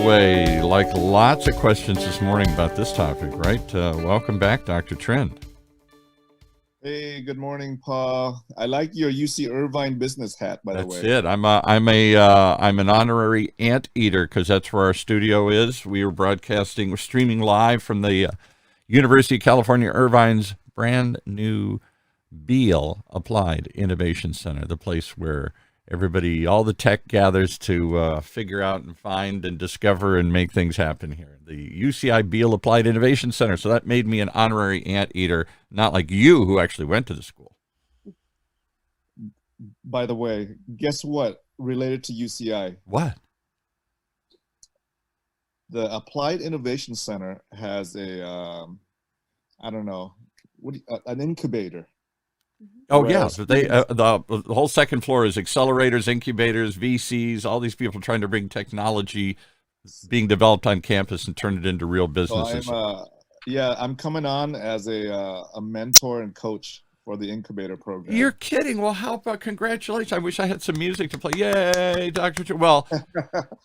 way, like lots of questions this morning about this topic, right? Welcome back, Dr. Trinh. Hey, good morning, Paul. I like your UC Irvine business hat, by the way. That's it. I'm an honorary anteater because that's where our studio is. We are we're streaming live from the University of California, Irvine's brand new Beal Applied Innovation Center, the place where everybody, all the tech gathers to figure out and find and discover and make things happen here. The UCI Beal Applied Innovation Center. So that made me an honorary anteater, not like you who actually went to the school. By the way, guess what? Related to UCI. What? The Applied Innovation Center has a, an incubator. Oh, yeah. So the whole second floor is accelerators, incubators, VCs, all these people trying to bring technology being developed on campus and turn it into real businesses. So I'm coming on as a mentor and coach for the incubator program. You're kidding. Well, how about congratulations? I wish I had some music to play. Yay, Dr. Trinh. Well,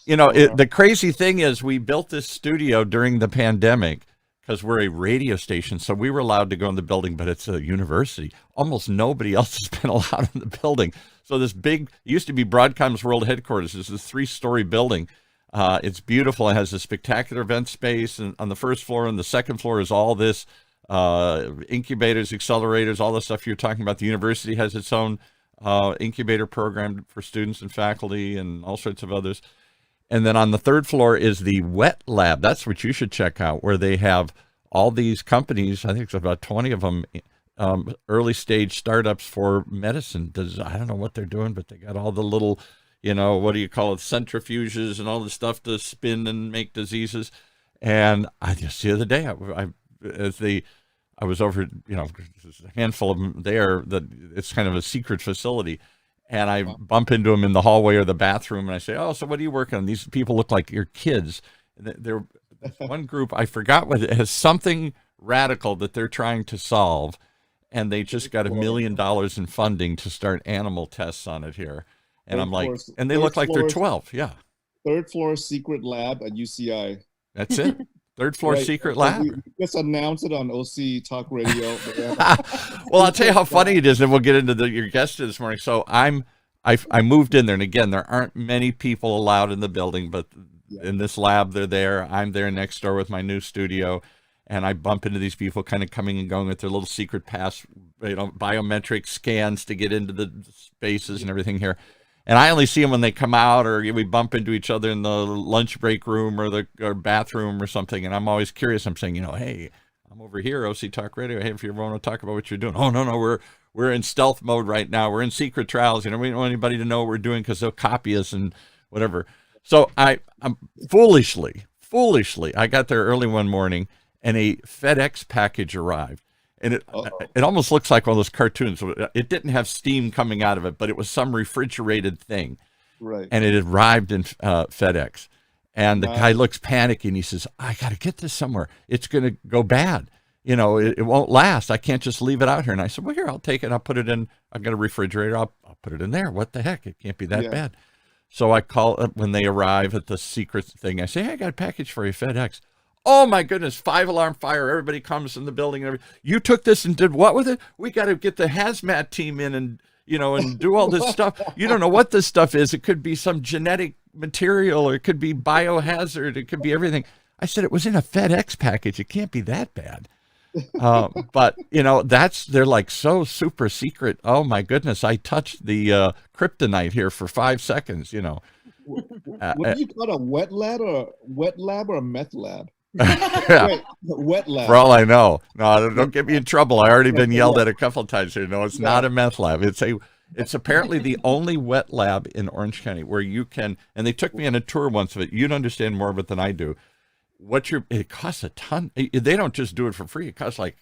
the crazy thing is we built this studio during the pandemic because we're a radio station, so we were allowed to go in the building, but it's a university. Almost nobody else has been allowed in the building. So this big, used to be Broadcom's world headquarters. It's this 3-story building. It's beautiful. It has a spectacular event space and on the first floor, and the second floor is all this incubators, accelerators, all the stuff you're talking about. The university has its own incubator program for students and faculty and all sorts of others. And then on the third floor is the wet lab. That's what you should check out, where they have all these companies, I think it's about 20 of them, early stage startups for medicine. I don't know what they're doing, but they got all the little, what do you call it, centrifuges and all the stuff to spin and make diseases. And I just the other day, I was over, there's a handful of them there, that it's kind of a secret facility. And I bump into them in the hallway or the bathroom, and I say, "Oh, so what are you working on?" These people look like your kids. They're one group, I forgot what it has, something radical that they're trying to solve, and they just got $1 million in funding to start animal tests on it here. And I'm like, and they look like they're 12. Yeah. Third floor secret lab at UCI. That's it. Third floor secret lab. We just announced it on OC Talk Radio. Well, I'll tell you how funny it is, and we'll get into your guest this morning. So I moved in there, and again, there aren't many people allowed in the building, but in this lab, they're there. I'm there next door with my new studio, and I bump into these people kind of coming and going with their little secret pass, biometric scans to get into the spaces and everything here. And I only see them when they come out, or we bump into each other in the lunch break room or the bathroom or something. And I'm always curious. I'm saying, hey, I'm over here, OC Talk Radio. Hey, if you ever want to talk about what you're doing. Oh, no, we're in stealth mode right now. We're in secret trials. We don't want anybody to know what we're doing because they'll copy us and whatever. So I'm foolishly, I got there early one morning and a FedEx package arrived. And it almost looks like one of those cartoons. It didn't have steam coming out of it, but it was some refrigerated thing. Right. And it arrived in FedEx. And the guy looks panicky, and he says, I got to get this somewhere. It's going to go bad. It won't last. I can't just leave it out here. And I said, well, here, I'll take it. I'll put it in. I've got a refrigerator. I'll put it in there. What the heck? It can't be that bad. So I call when they arrive at the secret thing. I say, hey, I got a package for you, FedEx. Oh, my goodness, 5-alarm fire. Everybody comes in the building. And you took this and did what with it? We got to get the hazmat team in and, and do all this stuff. You don't know what this stuff is. It could be some genetic material, or it could be biohazard. It could be everything. I said, it was in a FedEx package. It can't be that bad. But, they're like so super secret. Oh, my goodness. I touched the kryptonite here for 5 seconds, What do you call a wet lab or a meth lab? Yeah. Wet lab. For all I know. No, don't get me in trouble. I already been yelled at a couple of times here. No, it's not a meth lab. It's apparently the only wet lab in Orange County where you can, and they took me on a tour once of it. You'd understand more of it than I do. It costs a ton. They don't just do it for free. It costs like,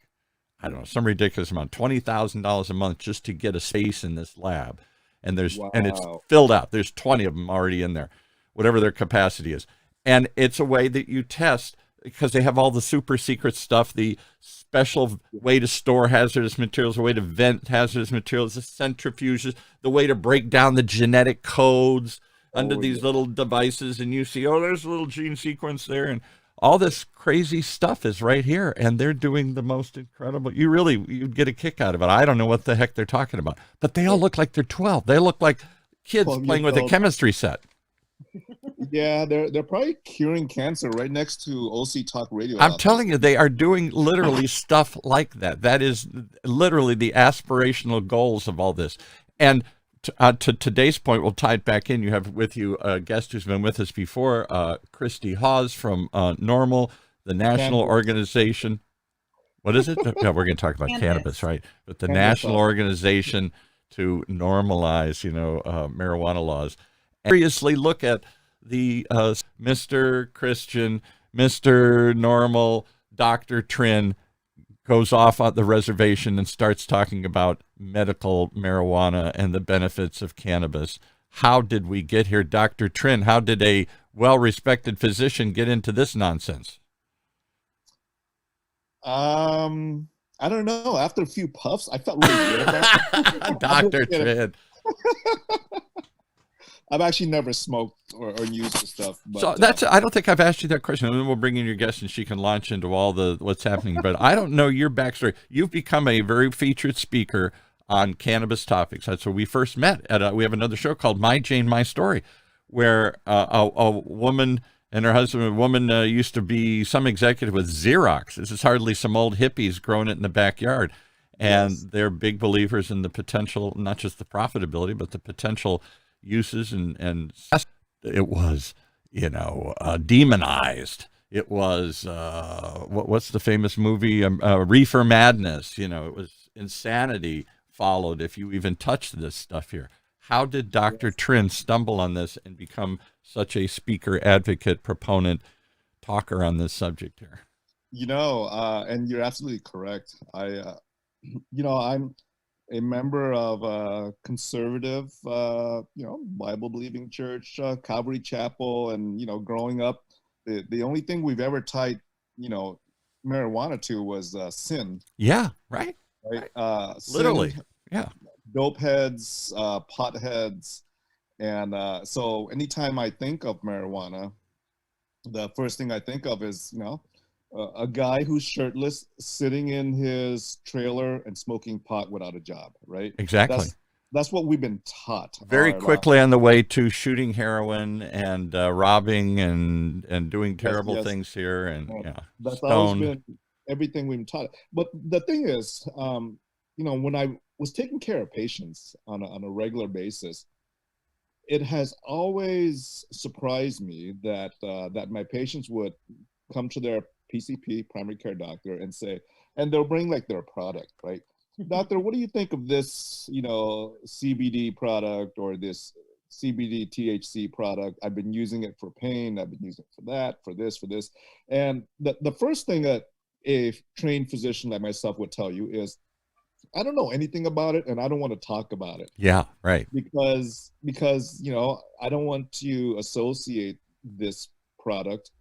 I don't know, some ridiculous amount, $20,000 a month just to get a space in this lab. And and it's filled out. There's 20 of them already in there, whatever their capacity is. And it's a way that you test, because they have all the super secret stuff, the special way to store hazardous materials, the way to vent hazardous materials, the centrifuges, the way to break down the genetic codes, under Oh, these yeah. little devices, and you see, oh, there's a little gene sequence there, and all this crazy stuff is right here, and they're doing the most incredible. You'd get a kick out of it. I don't know what the heck they're talking about, but they all look like they're 12. They look like kids 12 playing years with a old. chemistry set. Yeah, they're probably curing cancer right next to OC Talk Radio. I'm office. telling you, they are doing literally stuff like that. That is literally the aspirational goals of all this. And to today's point, we'll tie it back in. You have with you a guest who's been with us before, Kandice Hawes from NORML, the national Cannabis. organization. What is it? Yeah, we're going to talk about cannabis, right? But the national organization to normalize, marijuana laws. And seriously look at the Mr. Christian, Mr. Normal, Dr. Trinh goes off on the reservation and starts talking about medical marijuana and the benefits of cannabis. How did we get here, Dr. Trinh? How did a well-respected physician get into this nonsense? I don't know. After a few puffs, I felt really good about it. Dr. Trinh. I've actually never smoked or used the stuff. But, So I don't think I've asked you that question. And then we'll bring in your guest and she can launch into all the what's happening. But I don't know your backstory. You've become a very featured speaker on cannabis topics. That's where we first met. We have another show called My Jane, My Story, where a woman and her husband, a woman used to be some executive with Xerox. This is hardly some old hippies growing it in the backyard. And they're big believers in the potential, not just the profitability, but the potential uses, and it was demonized. It was what's the famous movie, Reefer Madness. It was insanity followed if you even touched this stuff here. How did Dr. Trinh stumble on this and become such a speaker, advocate, proponent, talker on this subject here? And you're absolutely correct. I'm a member of a conservative, Bible-believing church, Calvary Chapel, and growing up, the only thing we've ever tied, marijuana to was sin. Yeah, right. Literally, sin, yeah. Dope heads, pot heads, and so anytime I think of marijuana, the first thing I think of is a guy who's shirtless, sitting in his trailer and smoking pot without a job, right? Exactly. That's what we've been taught. Very quickly on the way to shooting heroin and robbing and doing terrible things here, and that's always been everything we've been taught. But the thing is, when I was taking care of patients on a regular basis, it has always surprised me that that my patients would come to their PCP, primary care doctor, and they'll bring like their product, right? Doctor, what do you think of this, CBD product or this CBD THC product? I've been using it for pain. I've been using it for that, for this. And the first thing that a trained physician like myself would tell you is, I don't know anything about it, and I don't want to talk about it. Yeah, right. Because I don't want to associate this product,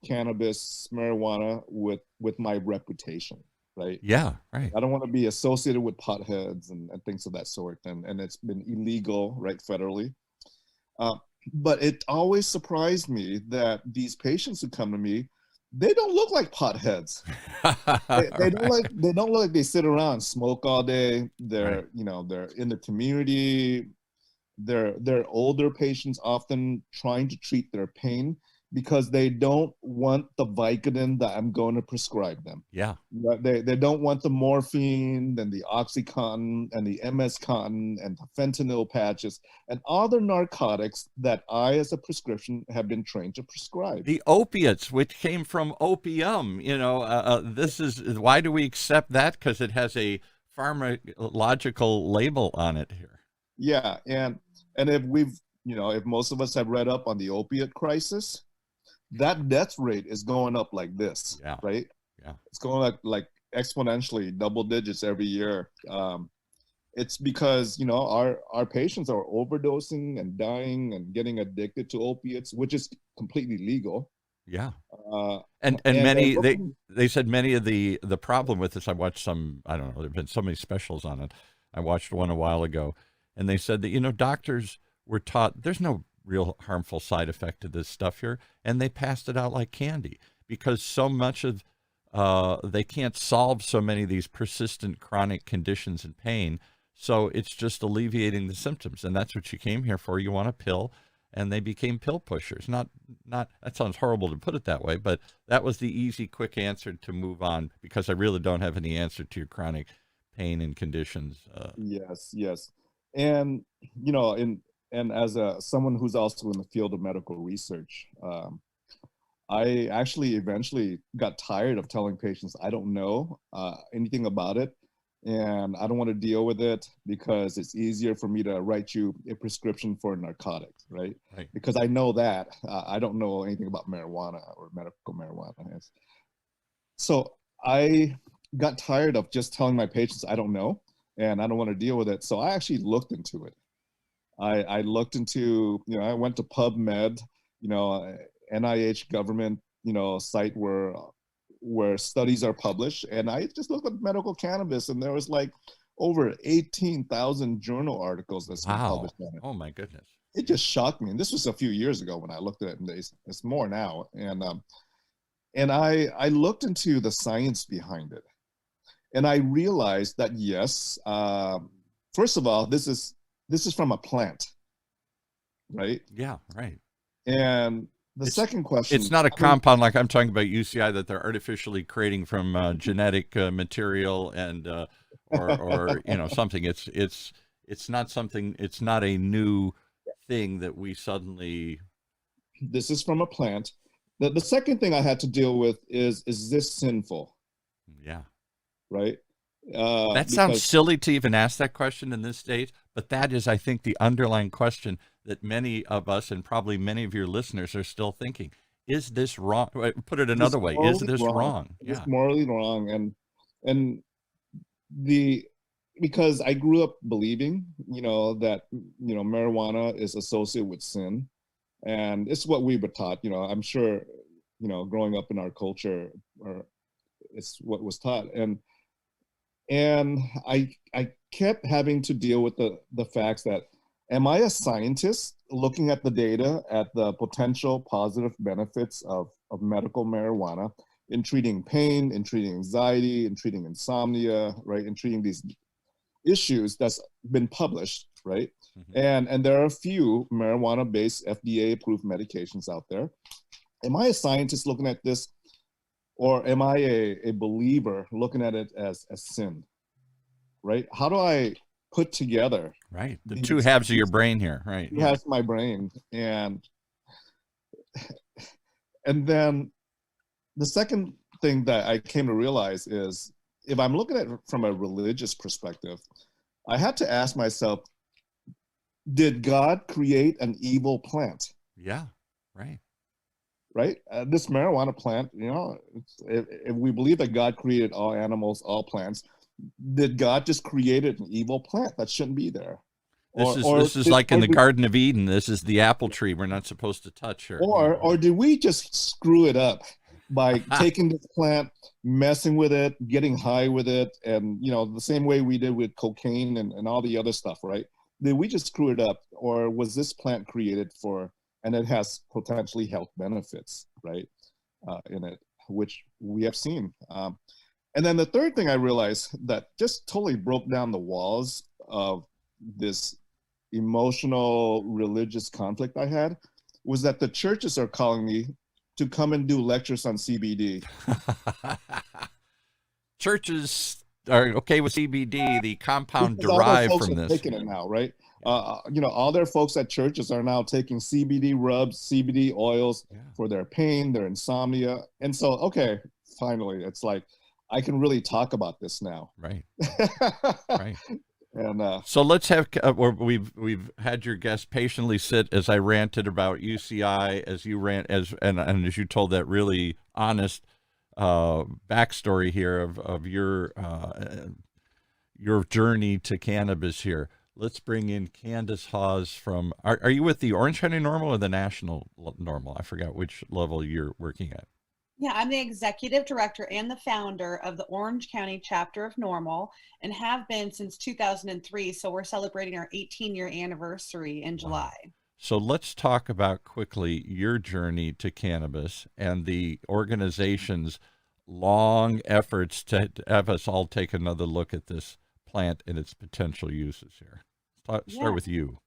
cannabis, marijuana, with my reputation, right? Yeah, right. I don't want to be associated with potheads and things of that sort, and it's been illegal, right, federally. But it always surprised me that these patients who come to me, they don't look like potheads. They don't look like they sit around and smoke all day. They're they're in the community. They're older patients, often trying to treat their pain because they don't want the Vicodin that I'm going to prescribe them. Yeah. They don't want the morphine and the Oxycontin and the MS Contin and the fentanyl patches and all the narcotics that I, as a prescription, have been trained to prescribe. The opiates, which came from opium, this is, why do we accept that? Because it has a pharmacological label on it here. Yeah, and if if most of us have read up on the opiate crisis, that death rate is going up like this, right? Yeah, it's going like exponentially, double digits every year. It's because our patients are overdosing and dying and getting addicted to opiates, which is completely legal. Yeah, and many they said many of the problem with this. I watched some. I don't know. There've been so many specials on it. I watched one a while ago, and they said that doctors were taught there's no real harmful side effect to this stuff here, and they passed it out like candy because so much of they can't solve so many of these persistent chronic conditions and pain. So it's just alleviating the symptoms, and that's what you came here for. You want a pill, and they became pill pushers. Not that sounds horrible to put it that way, but that was the easy, quick answer to move on because I really don't have any answer to your chronic pain and conditions. Yes, and you know, and as someone who's also in the field of medical research, I actually eventually got tired of telling patients I don't know anything about it, and I don't want to deal with it because it's easier for me to write you a prescription for a narcotic, right? Because I know that I don't know anything about marijuana or medical marijuana. So I got tired of just telling my patients I don't know and I don't want to deal with it. So I actually looked into it. I looked into, you know, I went to PubMed, you know, NIH government, you know, site where studies are published, and I just looked at medical cannabis, and there was like over 18,000 journal articles that's been published on it. Oh my goodness! It just shocked me, and this was a few years ago when I looked at it, and it's more now. And I looked into the science behind it, and I realized that yes, first of all, this is from a plant, right? Yeah, right. And the second question, it's not a compound like I'm talking about UCI that they're artificially creating from genetic material and or you know something. It's not something. It's not a new thing that we suddenly. This is from a plant. The second thing I had to deal with is this sinful? Yeah. Right. That sounds silly to even ask that question in this state, but that is, I think, the underlying question that many of us and probably many of your listeners are still thinking. Is this wrong? Put it another way. Is this wrong? It's morally wrong. And because I grew up believing, you know, that, you know, marijuana is associated with sin. And it's what we were taught, you know, I'm sure, you know, growing up in our culture, or it's what was taught. And I kept having to deal with the facts that, am I a scientist looking at the data, at the potential positive benefits of medical marijuana in treating pain, in treating anxiety, in treating insomnia, right? In treating these issues that's been published, right? Mm-hmm. And there are a few marijuana-based FDA-approved medications out there. Am I a scientist looking at this, or am I a believer looking at it as sin, right? How do I put together the two halves of your brain here, right? Two halves of my brain, and then the second thing that I came to realize is, if I'm looking at it from a religious perspective, I had to ask myself, did God create an evil plant? Yeah, right. Right? This marijuana plant, you know, if we believe that God created all animals, all plants, did God just create an evil plant that shouldn't be there? This is like in the Garden of Eden. This is the apple tree we're not supposed to touch here. Or did we just screw it up by taking this plant, messing with it, getting high with it, and, you know, the same way we did with cocaine and all the other stuff, right? Did we just screw it up, or was this plant created for, and it has potentially health benefits, right, in it, which we have seen. And then the third thing I realized that just totally broke down the walls of this emotional religious conflict I had was that the churches are calling me to come and do lectures on CBD. Churches are okay with CBD, the compound derived from this. Taking it now, right? You know, all their folks at churches are now taking CBD rubs, CBD oils for their pain, their insomnia. And so, okay, finally, it's like, I can really talk about this now. Right. Right. And so let's have, we've had your guest patiently sit as I ranted about UCI, as you and as you told that really honest backstory here of your journey to cannabis here. Let's bring in Kandice Hawes from, are you with the Orange County NORML or the National NORML? I forgot which level you're working at. Yeah, I'm the executive director and the founder of the Orange County Chapter of NORML, and have been since 2003. So we're celebrating our 18-year anniversary in July. So let's talk about quickly your journey to cannabis and the organization's long efforts to have us all take another look at this plant and its potential uses here. Start with you.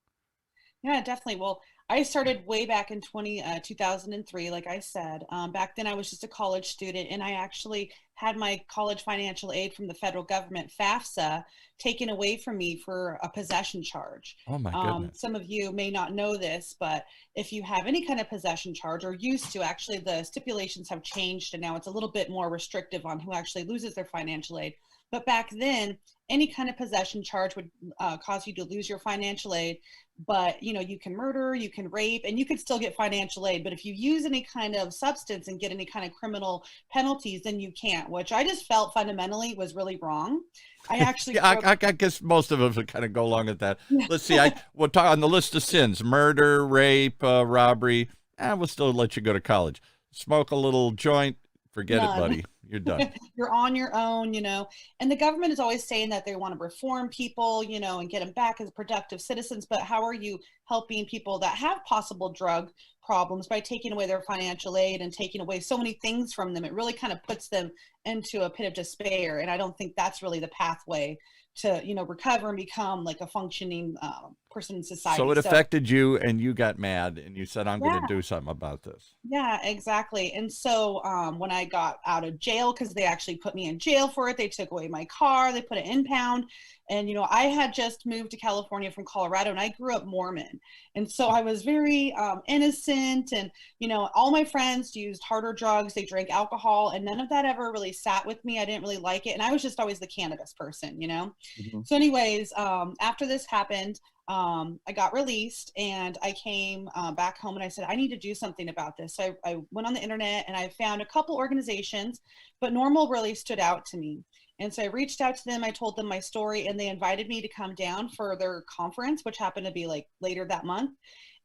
Yeah, definitely. Well, I started way back in 2003, like I said. Back then, I was just a college student, and I actually had my college financial aid from the federal government, FAFSA, taken away from me for a possession charge. Oh, my goodness. Some of you may not know this, but if you have any kind of possession charge, or used to, actually, the stipulations have changed, and now it's a little bit more restrictive on who actually loses their financial aid. But back then, any kind of possession charge would cause you to lose your financial aid. But, you know, you can murder, you can rape, and you could still get financial aid. But if you use any kind of substance and get any kind of criminal penalties, then you can't, which I just felt fundamentally was really wrong. I actually, yeah, I guess most of us would kind of go along with that. Let's see, we'll talk on the list of sins: murder, rape, robbery. We'll still let you go to college. Smoke a little joint, forget it, buddy. You're done. You're on your own, you know, and the government is always saying that they want to reform people, you know, and get them back as productive citizens. But how are you helping people that have possible drug problems by taking away their financial aid and taking away so many things from them? It really kind of puts them into a pit of despair. And I don't think that's really the pathway to, you know, recover and become like a functioning person in society. So it affected you, and you got mad, and you said, I'm going to do something about this. Yeah, exactly. And so when I got out of jail, because they actually put me in jail for it, they took away my car, they put it in impound. And, you know, I had just moved to California from Colorado, and I grew up Mormon. And so I was very innocent. And, you know, all my friends used harder drugs. They drank alcohol, and none of that ever really sat with me. I didn't really like it. And I was just always the cannabis person, you know? Mm-hmm. So anyways, after this happened, I got released, and I came back home, and I said, I need to do something about this. So I went on the internet, and I found a couple organizations, but NORML really stood out to me. And so I reached out to them, I told them my story, and they invited me to come down for their conference, which happened to be like later that month.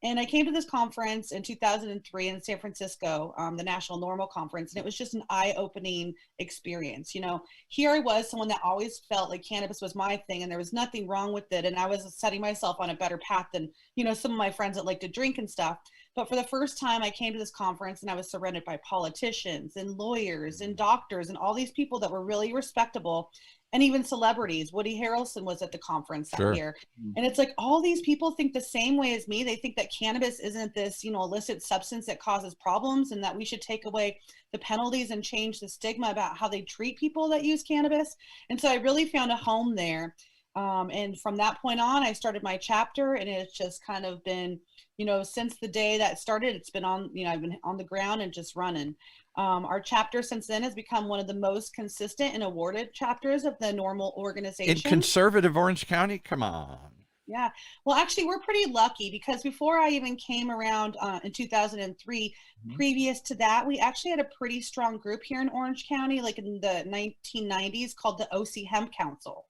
And I came to this conference in 2003 in San Francisco, the National NORML Conference, and it was just an eye-opening experience. You know, here I was, someone that always felt like cannabis was my thing, and there was nothing wrong with it, and I was setting myself on a better path than, you know, some of my friends that like to drink and stuff. But for the first time, I came to this conference, and I was surrounded by politicians and lawyers and doctors and all these people that were really respectable, and even celebrities. Woody Harrelson was at the conference that year. And it's like, all these people think the same way as me. They think that cannabis isn't this, you know, illicit substance that causes problems, and that we should take away the penalties and change the stigma about how they treat people that use cannabis. And so I really found a home there. And from that point on, I started my chapter, and it's just kind of been, you know, since the day that started, it's been on, you know, I've been on the ground and just running. Our chapter since then has become one of the most consistent and awarded chapters of the NORML organization. In conservative Orange County? Come on. Yeah. Well, actually, we're pretty lucky, because before I even came around in 2003, previous to that, we actually had a pretty strong group here in Orange County, like in the 1990s, called the OC Hemp Council.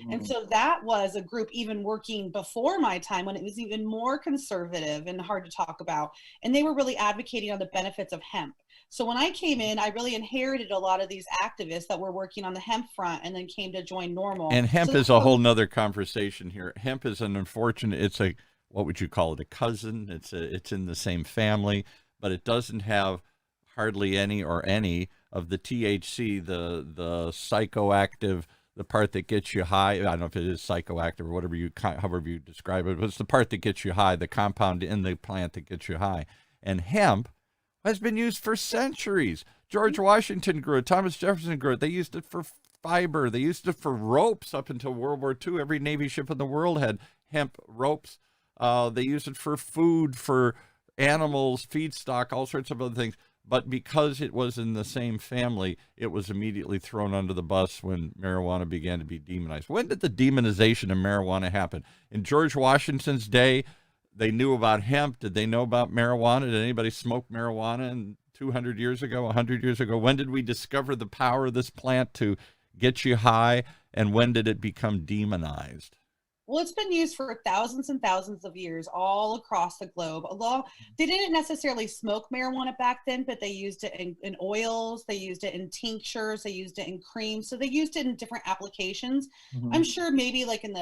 And so that was a group even working before my time, when it was even more conservative and hard to talk about. And they were really advocating on the benefits of hemp. So when I came in, I really inherited a lot of these activists that were working on the hemp front, and then came to join NORML. And hemp is a whole nother conversation here. Hemp is an unfortunate, it's a, what would you call it, a cousin? It's in the same family, but it doesn't have hardly any of the THC, the psychoactive, the part that gets you high. I don't know if it is psychoactive or however you describe it, but it's the part that gets you high, the compound in the plant that gets you high. And hemp has been used for centuries. George Washington grew it. Thomas Jefferson grew it. They used it for fiber. They used it for ropes up until World War II. Every Navy ship in the world had hemp ropes. They used it for food, for animals, feedstock, all sorts of other things. But because it was in the same family, it was immediately thrown under the bus when marijuana began to be demonized. When did the demonization of marijuana happen? In George Washington's day, they knew about hemp. Did they know about marijuana? Did anybody smoke marijuana 200 years ago, 100 years ago? When did we discover the power of this plant to get you high? And when did it become demonized? Well, it's been used for thousands and thousands of years all across the globe. Although they didn't necessarily smoke marijuana back then, but they used it in oils, they used it in tinctures, they used it in creams. So they used it in different applications. I'm sure maybe like in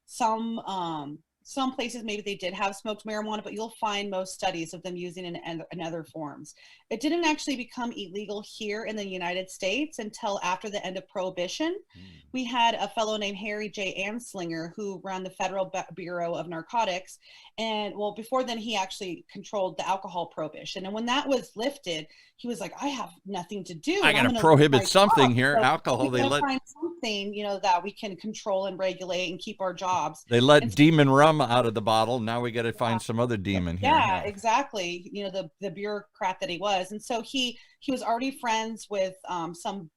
some some places maybe they did have smoked marijuana, but you'll find most studies of them using it in other forms. It didn't actually become illegal here in the United States until after the end of Prohibition. We had a fellow named Harry J. Anslinger who ran the Federal Bureau of Narcotics. And well, before then, he actually controlled the alcohol prohibition. And when that was lifted, he was like, I have nothing to do. I got to prohibit something here. So alcohol. They let find something, you know, that we can control and regulate and keep our jobs. They let demon rum out of the bottle. Now we got to find some other demon here. Yeah, exactly. You know, the bureaucrat that he was. And so he was already friends with some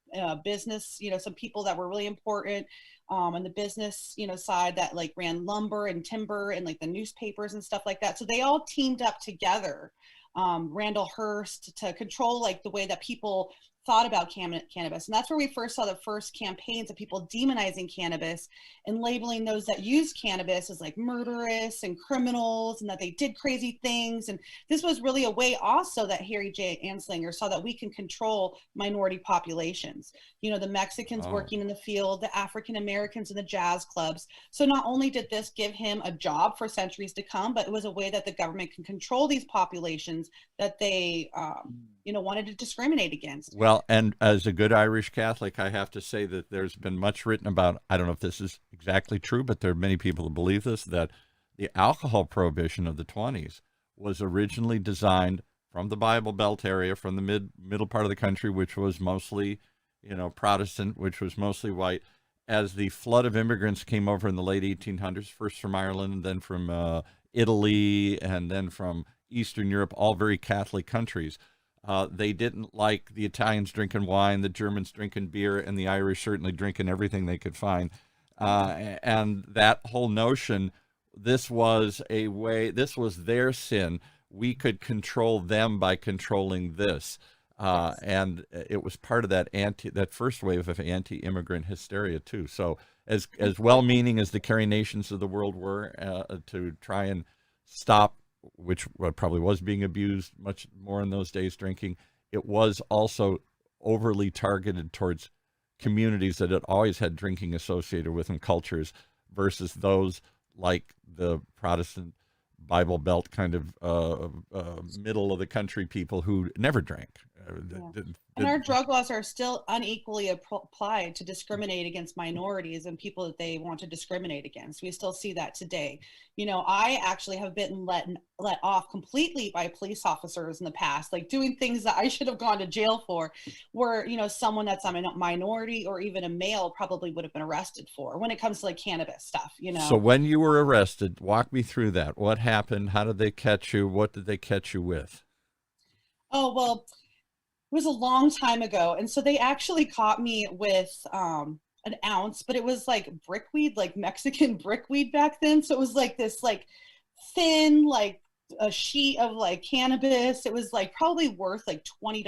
business, you know, some people that were really important on the business, you know, side that like ran lumber and timber and like the newspapers and stuff like that. So they all teamed up together, Randall Hearst, to control like the way that people thought about cannabis. And that's where we first saw the first campaigns of people demonizing cannabis and labeling those that use cannabis as like murderous and criminals and that they did crazy things. And this was really a way also that Harry J. Anslinger saw that we can control minority populations. You know, the Mexicans working in the field, the African Americans in the jazz clubs. So not only did this give him a job for centuries to come, but it was a way that the government can control these populations that they, you know, wanted to discriminate against. Well, and as a good Irish Catholic, I have to say that there's been much written about, I don't know if this is exactly true, but there are many people who believe this, that the alcohol prohibition of the 20s was originally designed from the Bible Belt area, from the middle part of the country, which was mostly, you know, Protestant, which was mostly white. As the flood of immigrants came over in the late 1800s, first from Ireland, and then from Italy, and then from Eastern Europe, all very Catholic countries. They didn't like the Italians drinking wine, the Germans drinking beer, and the Irish certainly drinking everything they could find. And that whole notion, this was their sin. We could control them by controlling this. And it was part of that first wave of anti-immigrant hysteria too. So as well-meaning as the carrying nations of the world were to try and stop, which probably was being abused much more in those days, drinking, it was also overly targeted towards communities that had always had drinking associated with them, cultures, versus those like the Protestant Bible Belt kind of middle of the country people who never drank. And our drug laws are still unequally applied to discriminate against minorities and people that they want to discriminate against. We still see that today. You know, I actually have been let off completely by police officers in the past, like doing things that I should have gone to jail for, where, you know, someone that's a minority or even a male probably would have been arrested for, when it comes to like cannabis stuff, you know. So when you were arrested, walk me through that. What happened? How did they catch you? What did they catch you with? Oh, well, it was a long time ago. And so they actually caught me with an ounce, but it was like brickweed, like Mexican brickweed back then. So it was like this like thin, like a sheet of like cannabis. It was like probably worth like $20,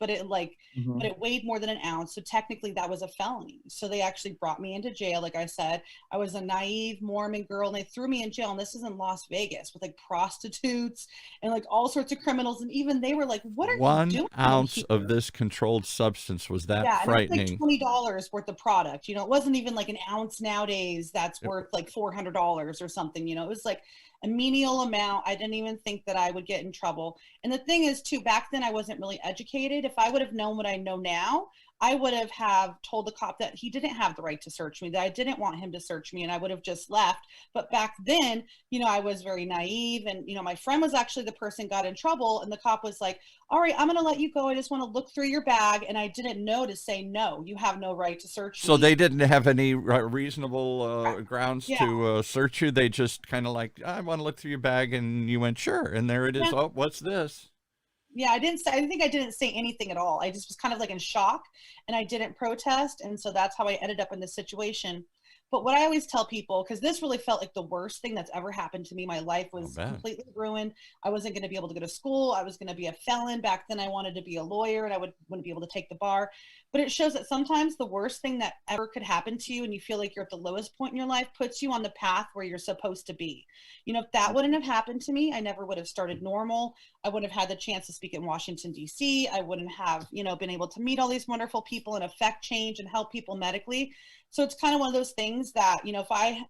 but it like, but it weighed more than an ounce. So technically that was a felony. So they actually brought me into jail. Like I said, I was a naive Mormon girl and they threw me in jail. And this is in Las Vegas with like prostitutes and like all sorts of criminals. And even they were like, what are you doing? 1 ounce of this controlled substance. Was that frightening? And it's like $20 worth of product. You know, it wasn't even like an ounce nowadays that's worth like $400 or something. You know, it was like a menial amount. I didn't even think that I would get in trouble. And the thing is too, back then I wasn't really educated. If I would have known what I know now, I would have told the cop that he didn't have the right to search me, that I didn't want him to search me, and I would have just left. But back then, you know, I was very naive, and, you know, my friend was actually the person got in trouble, and the cop was like, all right, I'm going to let you go. I just want to look through your bag. And I didn't know to say, no, you have no right to search me. So they didn't have any reasonable grounds to search you. They just kind of like, I want to look through your bag. And you went, sure. And there it is. Yeah. Oh, what's this? Yeah, I think I didn't say anything at all. I just was kind of like in shock and I didn't protest. And so that's how I ended up in this situation. But what I always tell people, because this really felt like the worst thing that's ever happened to me. My life was completely ruined. I wasn't going to be able to go to school. I was going to be a felon. Back then I wanted to be a lawyer and I wouldn't be able to take the bar. But it shows that sometimes the worst thing that ever could happen to you and you feel like you're at the lowest point in your life puts you on the path where you're supposed to be. You know, if that wouldn't have happened to me, I never would have started NORML. I wouldn't have had the chance to speak in Washington, D.C. I wouldn't have, you know, been able to meet all these wonderful people and affect change and help people medically. So it's kind of one of those things that, you know, if I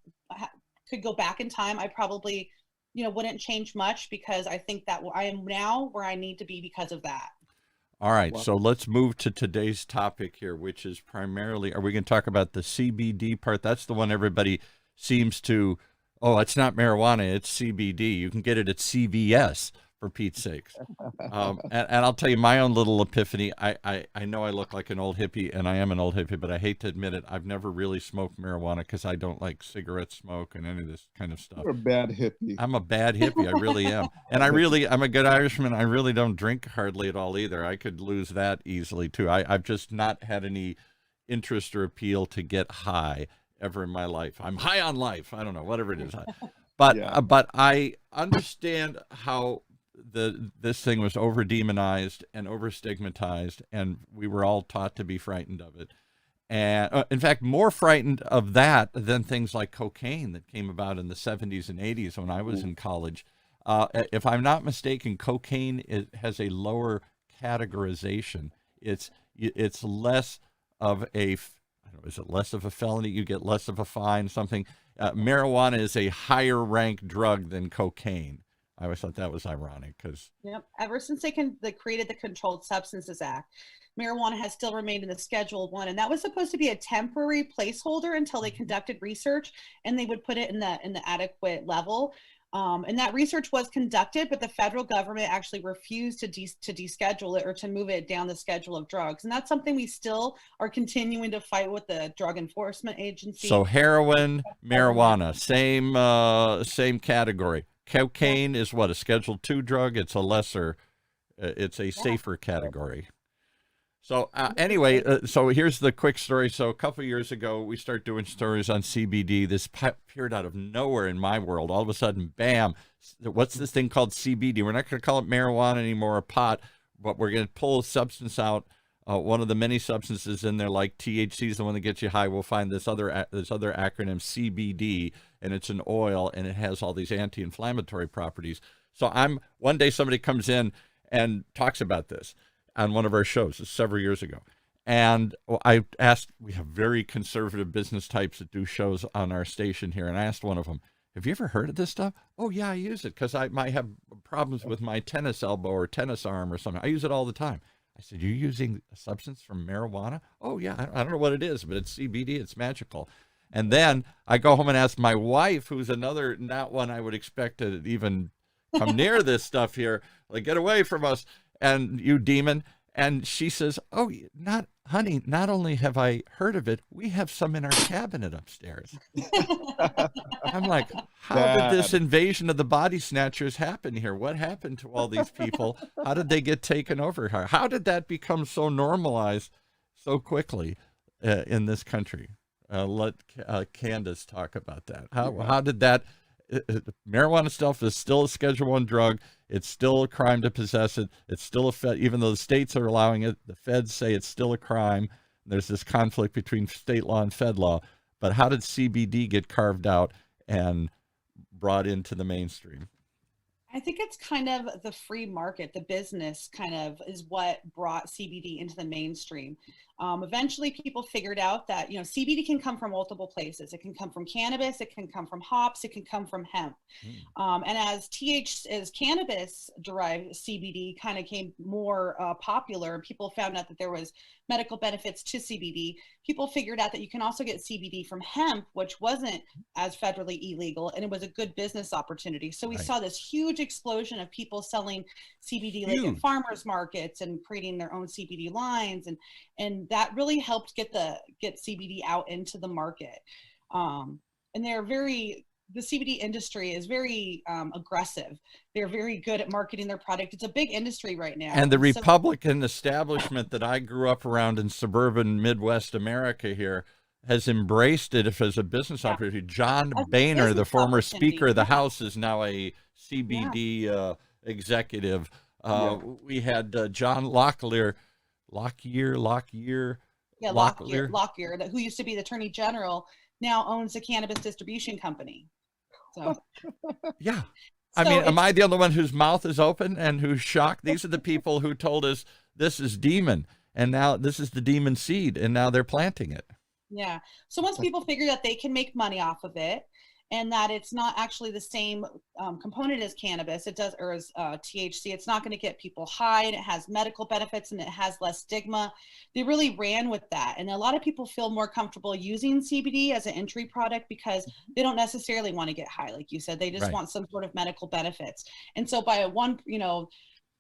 could go back in time, I probably, wouldn't change much, because I think that I am now where I need to be because of that. All right, so let's move to today's topic here, which is primarily, are we going to talk about the CBD part? That's the one everybody seems to, oh, it's not marijuana, it's CBD. You can get it at CVS, for Pete's sakes. And I'll tell you my own little epiphany. I know I look like an old hippie, and I am an old hippie, but I hate to admit it. I've never really smoked marijuana because I don't like cigarette smoke and any of this kind of stuff. You're a bad hippie. I'm a bad hippie. I really am. And I'm a good Irishman. I really don't drink hardly at all either. I could lose that easily too. I've just not had any interest or appeal to get high ever in my life. I'm high on life. I don't know, whatever it is. But I understand how this thing was over demonized and over stigmatized, and we were all taught to be frightened of it. And in fact, more frightened of that than things like cocaine that came about in the 70s and 80s when I was in college. If I'm not mistaken, cocaine has a lower categorization. It's less of a, I don't know, is it less of a felony? You get less of a fine, something. Marijuana is a higher ranked drug than cocaine. I always thought that was ironic because. Yep. Ever since they created the Controlled Substances Act, marijuana has still remained in the Schedule 1, and that was supposed to be a temporary placeholder until they conducted research and they would put it in the adequate level. And that research was conducted, but the federal government actually refused to deschedule it or to move it down the schedule of drugs. And that's something we still are continuing to fight with the Drug Enforcement Agency. So heroin, marijuana, same category. Cocaine is what, a Schedule 2 drug? It's a lesser, it's a safer category. So anyway, so here's the quick story. So a couple of years ago, we started doing stories on CBD. This appeared out of nowhere in my world. All of a sudden, bam, what's this thing called CBD? We're not going to call it marijuana anymore or pot, but we're going to pull a substance out. One of the many substances in there, like THC is the one that gets you high. We'll find this other acronym, CBD, and it's an oil, and it has all these anti-inflammatory properties. So one day somebody comes in and talks about this on one of our shows several years ago. And I asked, we have very conservative business types that do shows on our station here. And I asked one of them, have you ever heard of this stuff? Oh yeah, I use it because I might have problems with my tennis elbow or tennis arm or something. I use it all the time. I said, you're using a substance from marijuana? Oh yeah, I don't know what it is, but it's CBD, it's magical. And then I go home and ask my wife, who's another, not one I would expect to even come near this stuff here, like get away from us. And you demon. And she says, oh, honey, not only have I heard of it, we have some in our cabinet upstairs. I'm like, how did this invasion of the body snatchers happen here? What happened to all these people? How did they get taken over? How did that become so normalized so quickly in this country? Let Candice talk about that. How did that? Marijuana stuff is still a Schedule 1 drug. It's still a crime to possess it. It's still even though the states are allowing it, the feds say it's still a crime. There's this conflict between state law and fed law. But how did CBD get carved out and brought into the mainstream? I think it's kind of the free market, the business kind of is what brought CBD into the mainstream. Eventually people figured out that, CBD can come from multiple places. It can come from cannabis, it can come from hops, it can come from hemp. And as cannabis derived CBD kind of came more popular, and people found out that there was medical benefits to CBD, people figured out that you can also get CBD from hemp, which wasn't as federally illegal, and it was a good business opportunity. So we saw this huge explosion of people selling CBD like in farmers markets and creating their own CBD lines, and that really helped get CBD out into the market. And the CBD industry is very aggressive. They're very good at marketing their product. It's a big industry right now. And the Republican establishment that I grew up around in suburban Midwest America here has embraced it as a business opportunity. John Boehner, the former Speaker of the House, is now a CBD executive. We had John Lockyer, who used to be the Attorney General, now owns a cannabis distribution company. So yeah. I mean, am I the only one whose mouth is open and who's shocked? These are the people who told us this is demon, and now this is the demon seed, and now they're planting it. Yeah. So once people figure that they can make money off of it, and that it's not actually the same component as cannabis. It does, or as THC. It's not going to get people high, and it has medical benefits, and it has less stigma. They really ran with that, and a lot of people feel more comfortable using CBD as an entry product because they don't necessarily want to get high, like you said. They just want some sort of medical benefits. And so by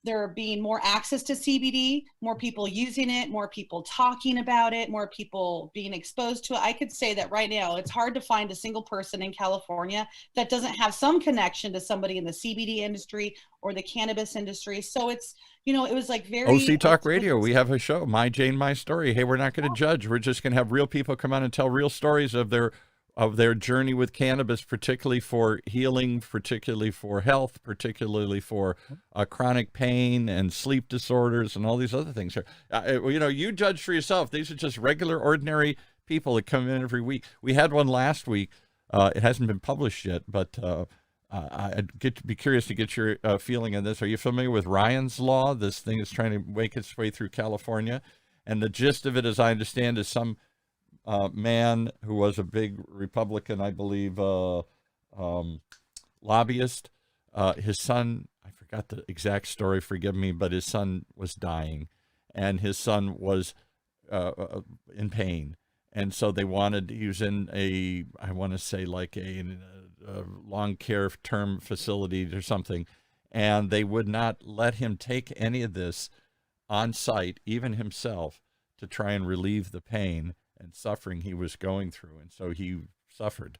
there being more access to CBD, more people using it, more people talking about it, more people being exposed to it. I could say that right now, it's hard to find a single person in California that doesn't have some connection to somebody in the CBD industry or the cannabis industry. So it's, it was like very... OC Talk Radio, we have a show, My Jane, My Story. Hey, we're not going to judge. We're just going to have real people come on and tell real stories of their journey with cannabis, particularly for healing, particularly for health, particularly for chronic pain and sleep disorders and all these other things. You judge for yourself. These are just regular, ordinary people that come in every week. We had one last week. It hasn't been published yet, but I'd be curious to get your feeling on this. Are you familiar with Ryan's Law? This thing is trying to make its way through California. And the gist of it, as I understand, is some man who was a big Republican, I believe, lobbyist. His son, I forgot the exact story, forgive me, but his son was dying, and his son was in pain. And so he was in I want to say like a long care term facility or something, and they would not let him take any of this on site, even himself, to try and relieve the pain and suffering he was going through. And so he suffered,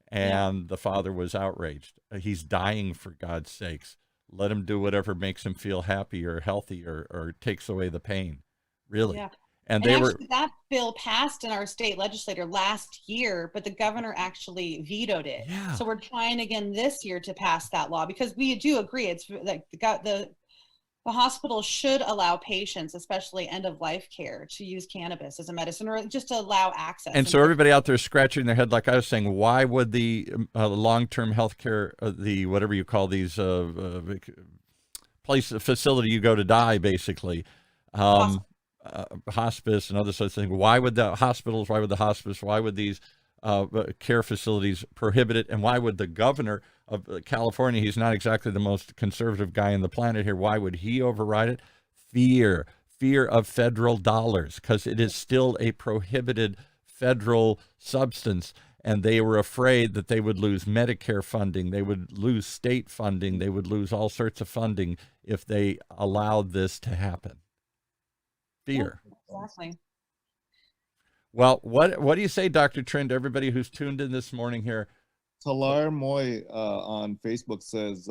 and the father was outraged. He's dying, for God's sakes. Let him do whatever makes him feel happy or healthy or takes away the pain. Really. Yeah. And actually, that bill passed in our state legislature last year, but the governor actually vetoed it. Yeah. So we're trying again this year to pass that law, because we do agree it's like the hospital should allow patients, especially end-of-life care, to use cannabis as a medicine, or just to allow access. And so everybody out there scratching their head, like I was saying, why would the long-term health care, the whatever you call these facility you go to die, basically, hospice and other such things, why would the hospitals, why would the hospice, why would these care facilities prohibit it? And why would the governor of California, he's not exactly the most conservative guy on the planet here, why would he override it? Fear of federal dollars, because it is still a prohibited federal substance, and they were afraid that they would lose Medicare funding, they would lose state funding, they would lose all sorts of funding if they allowed this to happen. Fear. Yeah, exactly. Well, what do you say, Dr. Trinh, to everybody who's tuned in this morning here? Talar Moy on Facebook says,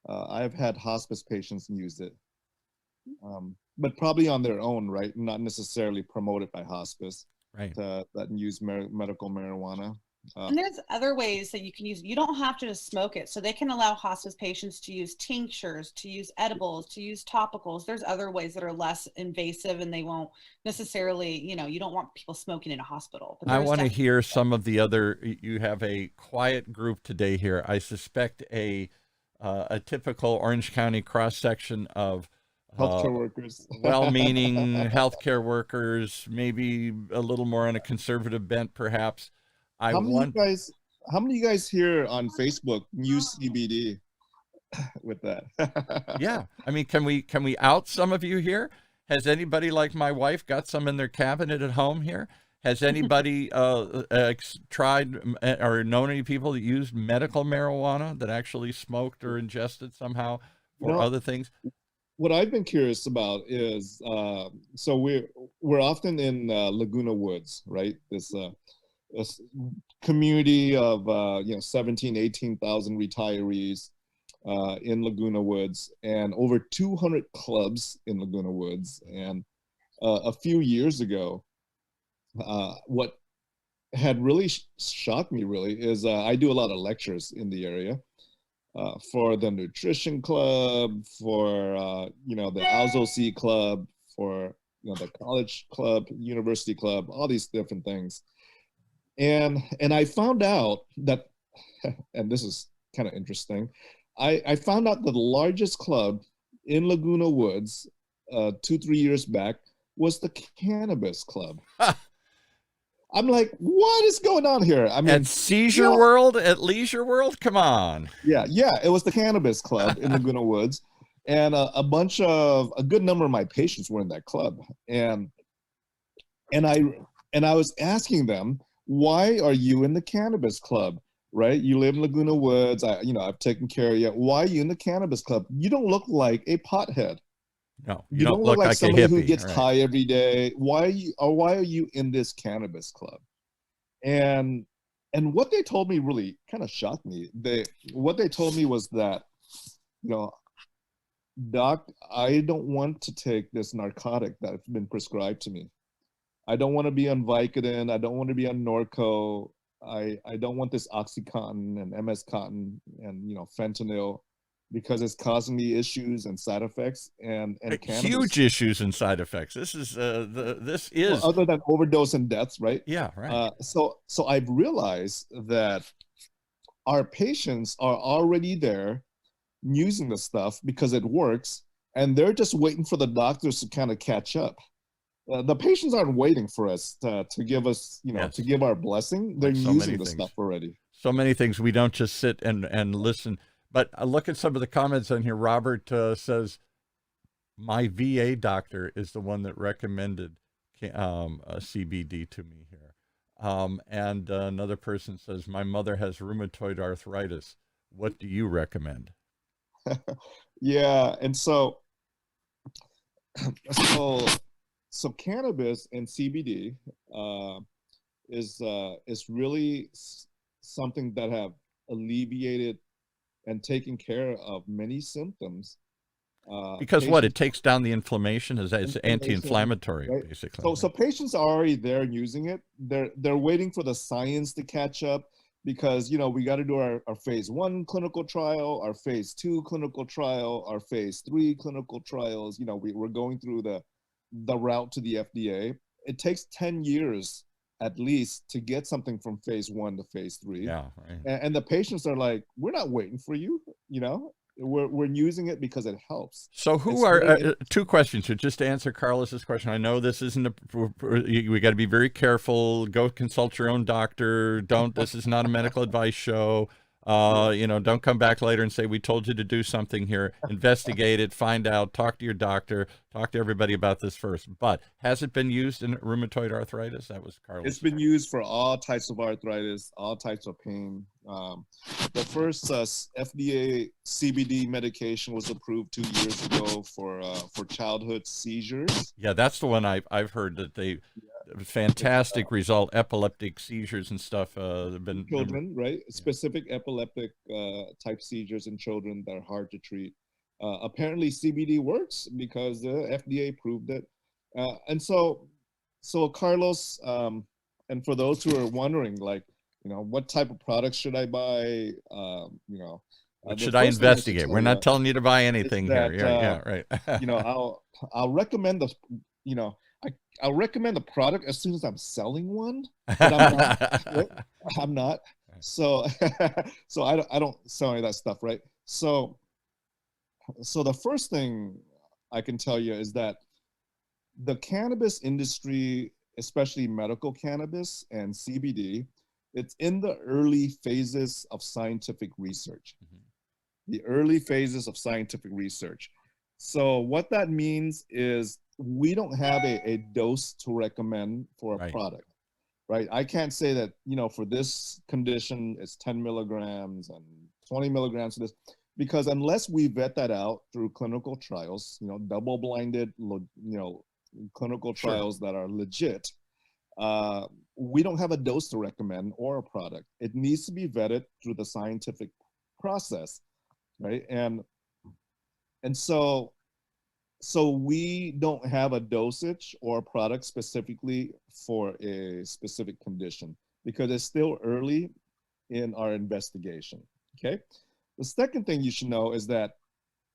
I've had hospice patients use it, but probably on their own, right? Not necessarily promoted by hospice, right? That use medical marijuana. And there's other ways that you can use. You don't have to just smoke it. So they can allow hospice patients to use tinctures, to use edibles, to use topicals. There's other ways that are less invasive, and they won't necessarily, you don't want people smoking in a hospital. I want to hear some of the other. You have a quiet group today here. I suspect a typical Orange County cross section of healthcare workers, well-meaning healthcare workers, maybe a little more on a conservative bent, perhaps. How many of you guys here on Facebook use CBD with that? Yeah. I mean, can we out some of you here? Has anybody like my wife got some in their cabinet at home here? Has anybody tried or known any people that used medical marijuana that actually smoked or ingested somehow or other things? What I've been curious about is, so we're often in Laguna Woods, right? This a community of 17,000, 18,000 retirees in Laguna Woods, and over 200 clubs in Laguna Woods. And a few years ago, what had really shocked me is I do a lot of lectures in the area for the nutrition club, for the Alzo club, for the college club, university club, all these different things. And I found out that, and this is kind of interesting, I found out that the largest club in Laguna Woods 2-3 years back was the Cannabis Club. I'm like, what is going on here? I mean, at Seizure World, at Leisure World, come on. Yeah, it was the Cannabis Club in Laguna Woods, and a good number of my patients were in that club, and I was asking them, why are you in the Cannabis Club? Right? You live in Laguna Woods. I've taken care of you. Why are you in the Cannabis Club? You don't look like a pothead. No, you don't look like a somebody who hippie, gets right. high every day. Why are you in this Cannabis Club? And what they told me really kind of shocked me. What they told me was that, Doc, I don't want to take this narcotic that's been prescribed to me. I don't want to be on Vicodin. I don't want to be on Norco. I don't want this Oxycontin and MS Contin and fentanyl, because it's causing me issues and side effects and cannabis. Huge issues and side effects. This is well, other than overdose and deaths, right? Yeah, right. So I've realized that our patients are already there using the stuff because it works, and they're just waiting for the doctors to kind of catch up. The patients aren't waiting for us to give us, Yes. to give our blessing. They're using the stuff already. So many things. We don't just sit and listen. But look at some of the comments on here. Robert says, my VA doctor is the one that recommended a CBD to me here. And another person says, my mother has rheumatoid arthritis. What do you recommend? Yeah, and so cannabis and CBD is really something that have alleviated and taken care of many symptoms. Because what, it takes down the inflammation? It's anti-inflammatory, right? Basically. So patients are already there using it. They're waiting for the science to catch up, because we got to do our phase 1 clinical trial, our phase 2 clinical trial, our phase 3 clinical trials. We're going through the route to the FDA. It takes 10 years at least to get something from phase 1 to phase 3. Yeah, right. And the patients are like, we're not waiting for you. We're using it because it helps. So who are two questions here, just to answer Carlos's question. I know this isn't we got to be very careful. Go consult your own doctor. This is not a medical advice show. Don't come back later and say we told you to do something here. Investigate it, find out, talk to your doctor, talk to everybody about this first. But has it been used in rheumatoid arthritis? That was Carlos. It's been used for all types of arthritis, all types of pain. The first FDA CBD medication was approved 2 years ago for childhood seizures. Yeah, that's the one I've heard that they. Fantastic result. Epileptic seizures and stuff have been children, right? Yeah. Specific epileptic type seizures in children that are hard to treat. Apparently CBD works because the FDA proved it. And so Carlos, and for those who are wondering, what type of products should I buy? What should I investigate? We're not telling you to buy anything here. Yeah, right. I'll recommend I'll recommend the product as soon as I'm selling one, but I'm not. Right? I'm not. So I don't sell any of that stuff, right? So the first thing I can tell you is that the cannabis industry, especially medical cannabis and CBD, it's in the early phases of scientific research. Mm-hmm. The early phases of scientific research. So what that means is we don't have a dose to recommend for a product, right? I can't say that, for this condition, it's 10 milligrams and 20 milligrams of this, because unless we vet that out through clinical trials, double-blinded, clinical trials that are legit, we don't have a dose to recommend or a product. It needs to be vetted through the scientific process, right? And so we don't have a dosage or a product specifically for a specific condition because it's still early in our investigation, okay? The second thing you should know is that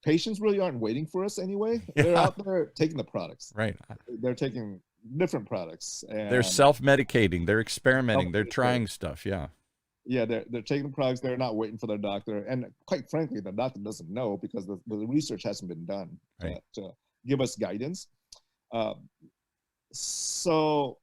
patients really aren't waiting for us anyway. Yeah. They're out there taking the products. Right. They're taking different products. And they're self-medicating. They're experimenting. They're trying stuff, yeah. Yeah, they're taking the products. They're not waiting for their doctor. And quite frankly, the doctor doesn't know because the research hasn't been done to give us guidance. So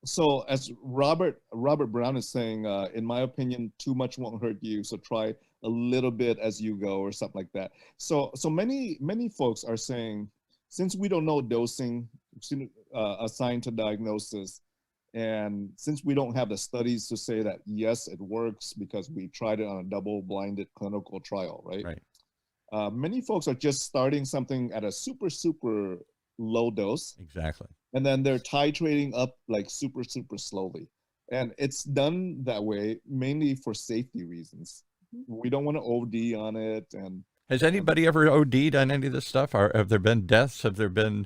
So as Robert Brown is saying, in my opinion, too much won't hurt you. So try a little bit as you go, or something like that. So many folks are saying, since we don't know dosing assigned to diagnosis, and since we don't have the studies to say that yes, it works because we tried it on a double-blinded clinical trial, right? Right. Many folks are just starting something at a super low dose. Exactly. And then they're titrating up like super slowly. And it's done that way mainly for safety reasons. We don't want to OD on it. And has anybody ever OD'd on any of this stuff? Have there been deaths? Have there been,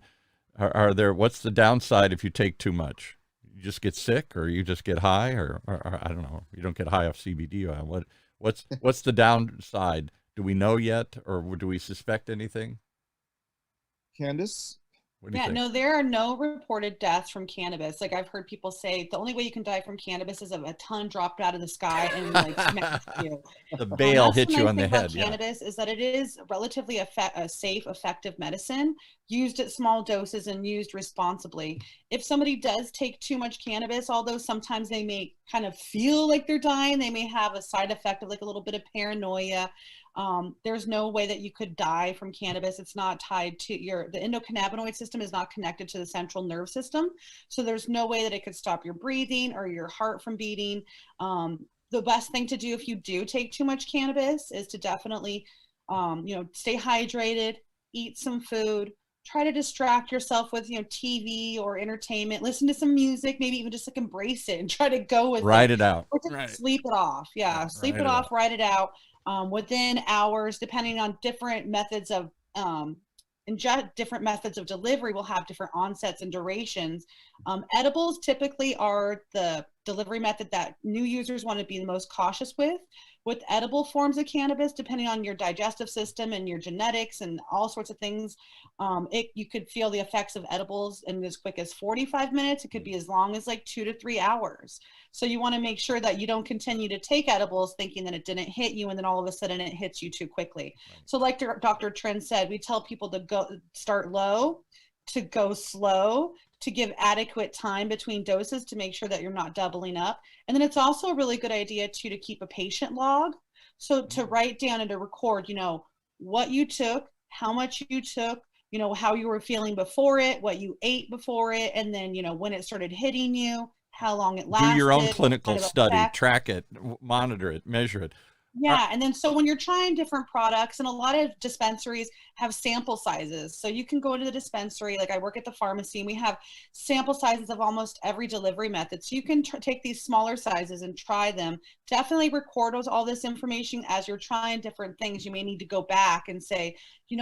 are there, what's the downside if you take too much? You just get sick, or you just get high, or I don't know, you don't get high off CBD oil. What's the downside? Do we know yet, or do we suspect anything? Candice? Yeah, no, there are no reported deaths from cannabis. Like, I've heard people say the only way you can die from cannabis is a ton dropped out of the sky and like smacks you. The bale hits you on the head. Cannabis is that it is relatively a safe, effective medicine used at small doses and used responsibly. If somebody does take too much cannabis, although sometimes they may kind of feel like they're dying, they may have a side effect of like a little bit of paranoia. There's no way that you could die from cannabis. It's not tied to the endocannabinoid system is not connected to the central nerve system. So there's no way that it could stop your breathing or your heart from beating. The best thing to do if you do take too much cannabis is to definitely, stay hydrated, eat some food, try to distract yourself with, TV or entertainment, listen to some music, maybe even just like embrace it and try to go with Write it out. Or just sleep it off. Yeah. Sleep it off, write it out. Within hours, depending on different methods of different methods of delivery will have different onsets and durations. Edibles typically are the delivery method that new users want to be the most cautious with. With edible forms of cannabis, depending on your digestive system and your genetics and all sorts of things, you could feel the effects of edibles in as quick as 45 minutes. It could be as long as like 2 to 3 hours. So you want to make sure that you don't continue to take edibles thinking that it didn't hit you and then all of a sudden it hits you too quickly. Right. So like Dr. Trinh said, we tell people to start low, to go slow, to give adequate time between doses to make sure that you're not doubling up. And then it's also a really good idea too to keep a patient log. So to write down and to record, what you took, how much you took, how you were feeling before it, what you ate before it, and then, when it started hitting you, how long it lasted. Do your own clinical study, track it, monitor it, measure it. Yeah. And then so when you're trying different products, and a lot of dispensaries have sample sizes. So you can go to the dispensary, like I work at the pharmacy, and we have sample sizes of almost every delivery method. So you can take these smaller sizes and try them. Definitely record all this information as you're trying different things. You may need to go back and say,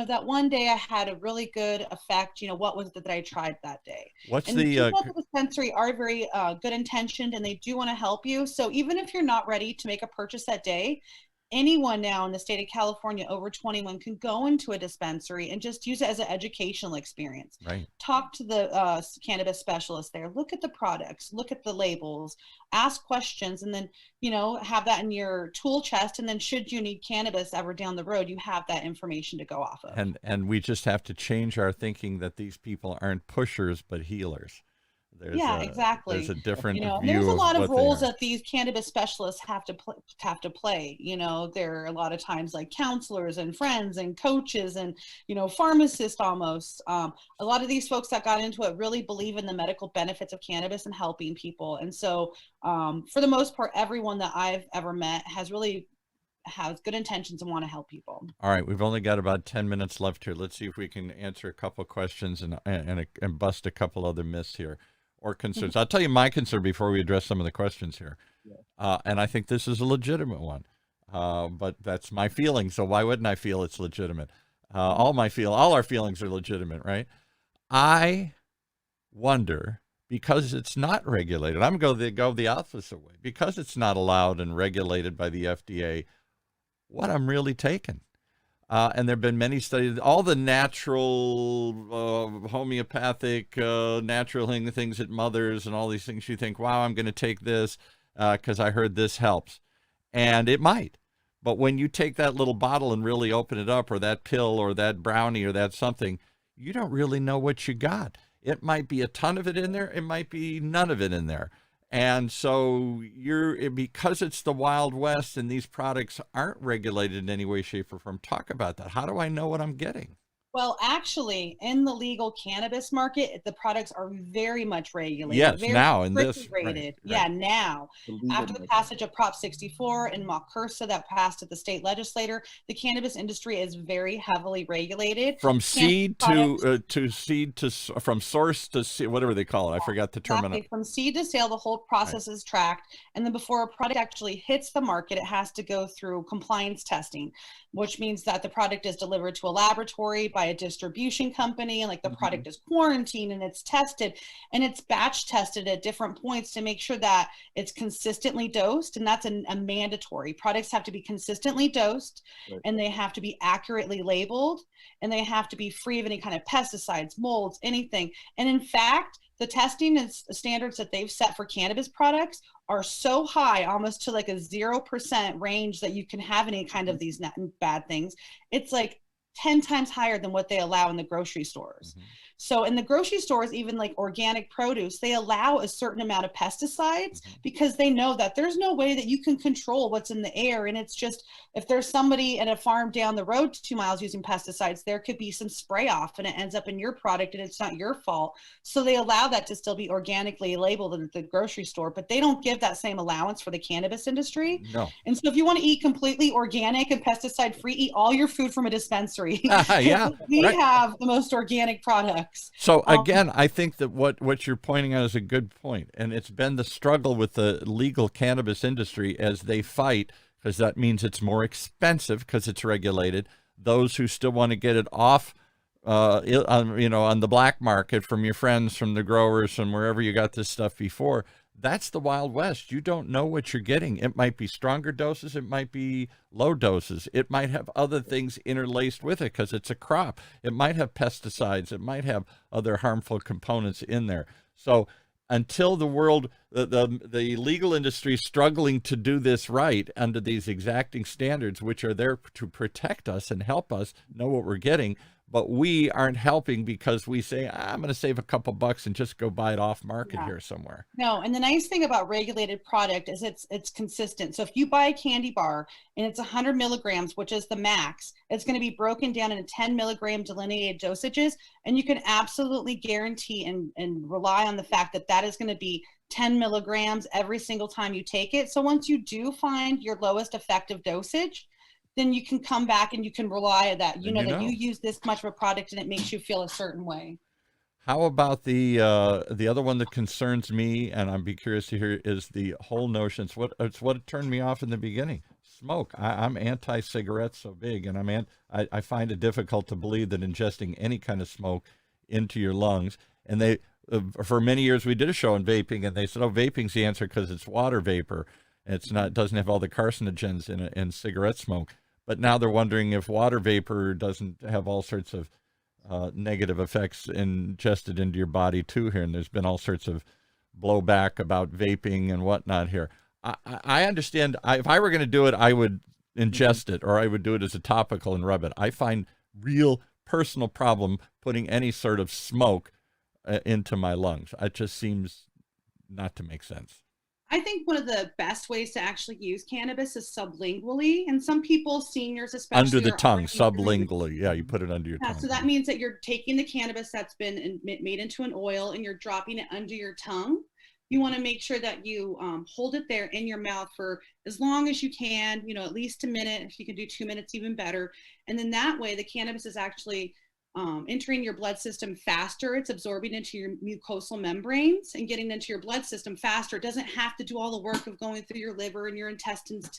that one day I had a really good effect. What was it that I tried that day? What's people at the dispensary are very good intentioned, and they do want to help you. So even if you're not ready to make a purchase that day, anyone now in the state of California over 21 can go into a dispensary and just use it as an educational experience. Right. Talk to the cannabis specialist there, look at the products, look at the labels, ask questions, and then, have that in your tool chest. And then should you need cannabis ever down the road, you have that information to go off of. And we just have to change our thinking that these people aren't pushers, but healers. Exactly. There's a different view. There's a lot of roles that these cannabis specialists have to play. There are a lot of times like counselors and friends and coaches and pharmacists almost. A lot of these folks that got into it really believe in the medical benefits of cannabis and helping people. And so, for the most part, everyone that I've ever met has good intentions and want to help people. All right, we've only got about 10 minutes left here. Let's see if we can answer a couple of questions and bust a couple other myths here. Or concerns. I'll tell you my concern before we address some of the questions here. Yeah. And I think this is a legitimate one. But that's my feeling. So why wouldn't I feel it's legitimate? All our feelings are legitimate, right? I wonder, because it's not regulated, I'm going to go the opposite way. Because it's not allowed and regulated by the FDA, what I'm really taking. And there have been many studies, all the natural, homeopathic, natural things at Mothers and all these things. You think, wow, I'm going to take this because I heard this helps. And it might. But when you take that little bottle and really open it up, or that pill or that brownie or that something, you don't really know what you got. It might be a ton of it in there. It might be none of it in there. And so because it's the Wild West and these products aren't regulated in any way, shape, or form. Talk about that. How do I know what I'm getting? Well, actually, in the legal cannabis market, the products are very much regulated. Yes, very now in this, rated. right. Yeah, now. After the passage of Prop 64 and MACURSA that passed at the state legislature, the cannabis industry is very heavily regulated. From seed to from source to seed, whatever they call it. I forgot the terminology. Exactly. From seed to sale, the whole process is tracked. And then before a product actually hits the market, it has to go through compliance testing, which means that the product is delivered to a laboratory by a distribution company, and like the product is quarantined and it's tested and it's batch tested at different points to make sure that it's consistently dosed. And that's a mandatory. Products have to be consistently dosed, and they have to be accurately labeled, and they have to be free of any kind of pesticides, molds, anything. And in fact, the testing and standards that they've set for cannabis products are so high, almost to like a 0% range, that you can have any kind of these bad things. It's like 10 times higher than what they allow in the grocery stores. So in the grocery stores, even like organic produce, they allow a certain amount of pesticides because they know that there's no way that you can control what's in the air. And it's just, if there's somebody at a farm down the road 2 miles using pesticides, there could be some spray off and it ends up in your product and it's not your fault. So they allow that to still be organically labeled at the grocery store, but they don't give that same allowance for the cannabis industry. No. And so if you want to eat completely organic and pesticide free, eat all your food from a dispensary. Yeah, we have the most organic products. So again, I think that what you're pointing out is a good point, and it's been the struggle with the legal cannabis industry as they fight, because that means it's more expensive because it's regulated. Those who still want to get it off, on the black market from your friends, from the growers, from wherever you got this stuff before. That's the Wild West. You don't know what you're getting. It might be stronger doses. It might be low doses. It might have other things interlaced with it because it's a crop. It might have pesticides. It might have other harmful components in there. So until the world, the legal industry is struggling to do this right under these exacting standards, which are there to protect us and help us know what we're getting, but we aren't helping because we say, I'm going to save a couple bucks and just go buy it off market here somewhere. No, and the nice thing about regulated product is it's consistent. So if you buy a candy bar and it's 100 milligrams, which is the max, it's going to be broken down into 10 milligram delineated dosages, and you can absolutely guarantee and rely on the fact that that is going to be 10 milligrams every single time you take it. So once you do find your lowest effective dosage, then you can come back and you can rely on that. You know that you use this much of a product and it makes you feel a certain way. How about the other one that concerns me, and I'd be curious to hear, is the whole notion. It's what turned me off in the beginning. Smoke. I'm anti-cigarette so big, and I find it difficult to believe that ingesting any kind of smoke into your lungs. And they, for many years, we did a show on vaping, and they said, "Oh, vaping's the answer because it's water vapor. It doesn't have all the carcinogens in cigarette smoke." But now they're wondering if water vapor doesn't have all sorts of negative effects ingested into your body too here. And there's been all sorts of blowback about vaping and whatnot here. I understand. If I were going to do it, I would ingest it, or I would do it as a topical and rub it. I find real personal problem putting any sort of smoke into my lungs. It just seems not to make sense. I think one of the best ways to actually use cannabis is sublingually. And some people, seniors especially, under the tongue, sublingually. Yeah, you put it under your tongue. So that means that you're taking the cannabis that's been made into an oil and you're dropping it under your tongue. You want to make sure that you hold it there in your mouth for as long as you can, at least a minute. If you can do 2 minutes, even better. And then that way the cannabis is actually entering your blood system faster. It's absorbing into your mucosal membranes and getting into your blood system faster. It doesn't have to do all the work of going through your liver and your intestines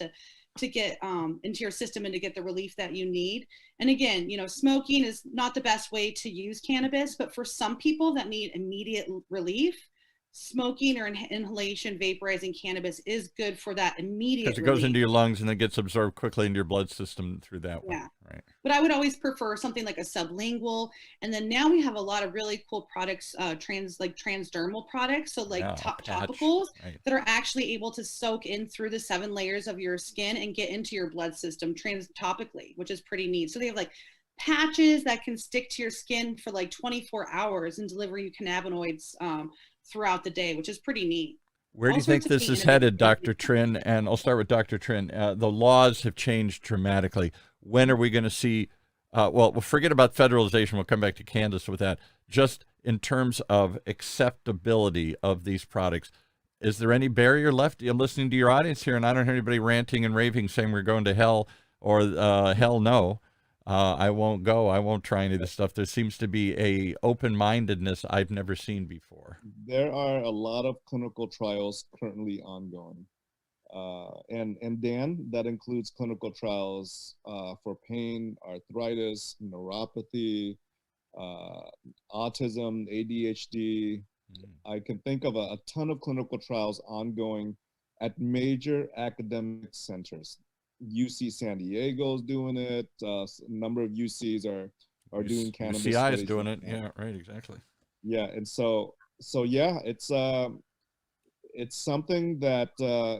to get into your system and to get the relief that you need. And again, smoking is not the best way to use cannabis, but for some people that need immediate relief, smoking or inhalation vaporizing cannabis is good for that immediate relief. Because it goes into your lungs and then gets absorbed quickly into your blood system through that way. Right. But I would always prefer something like a sublingual. And then now we have a lot of really cool products, transdermal products. So topicals that are actually able to soak in through the 7 layers of your skin and get into your blood system topically, which is pretty neat. So they have like patches that can stick to your skin for like 24 hours and deliver you cannabinoids throughout the day, which is pretty neat. Where do you think this is headed, Dr. Trinh? And I'll start with Dr. Trinh. The laws have changed dramatically. When are we going to see, well, forget about federalization. We'll come back to Candice with that. Just in terms of acceptability of these products, is there any barrier left? I'm listening to your audience here, and I don't hear anybody ranting and raving saying we're going to hell or hell no. I won't go. I won't try any of this stuff. There seems to be a open-mindedness I've never seen before. There are a lot of clinical trials currently ongoing. And Dan, that includes clinical trials for pain, arthritis, neuropathy, autism, ADHD. I can think of a ton of clinical trials ongoing at major academic centers. UC San Diego's doing it. A number of UCs are doing cannabis. UCI is doing it. Yeah, right, exactly. Yeah, and so yeah, it's something that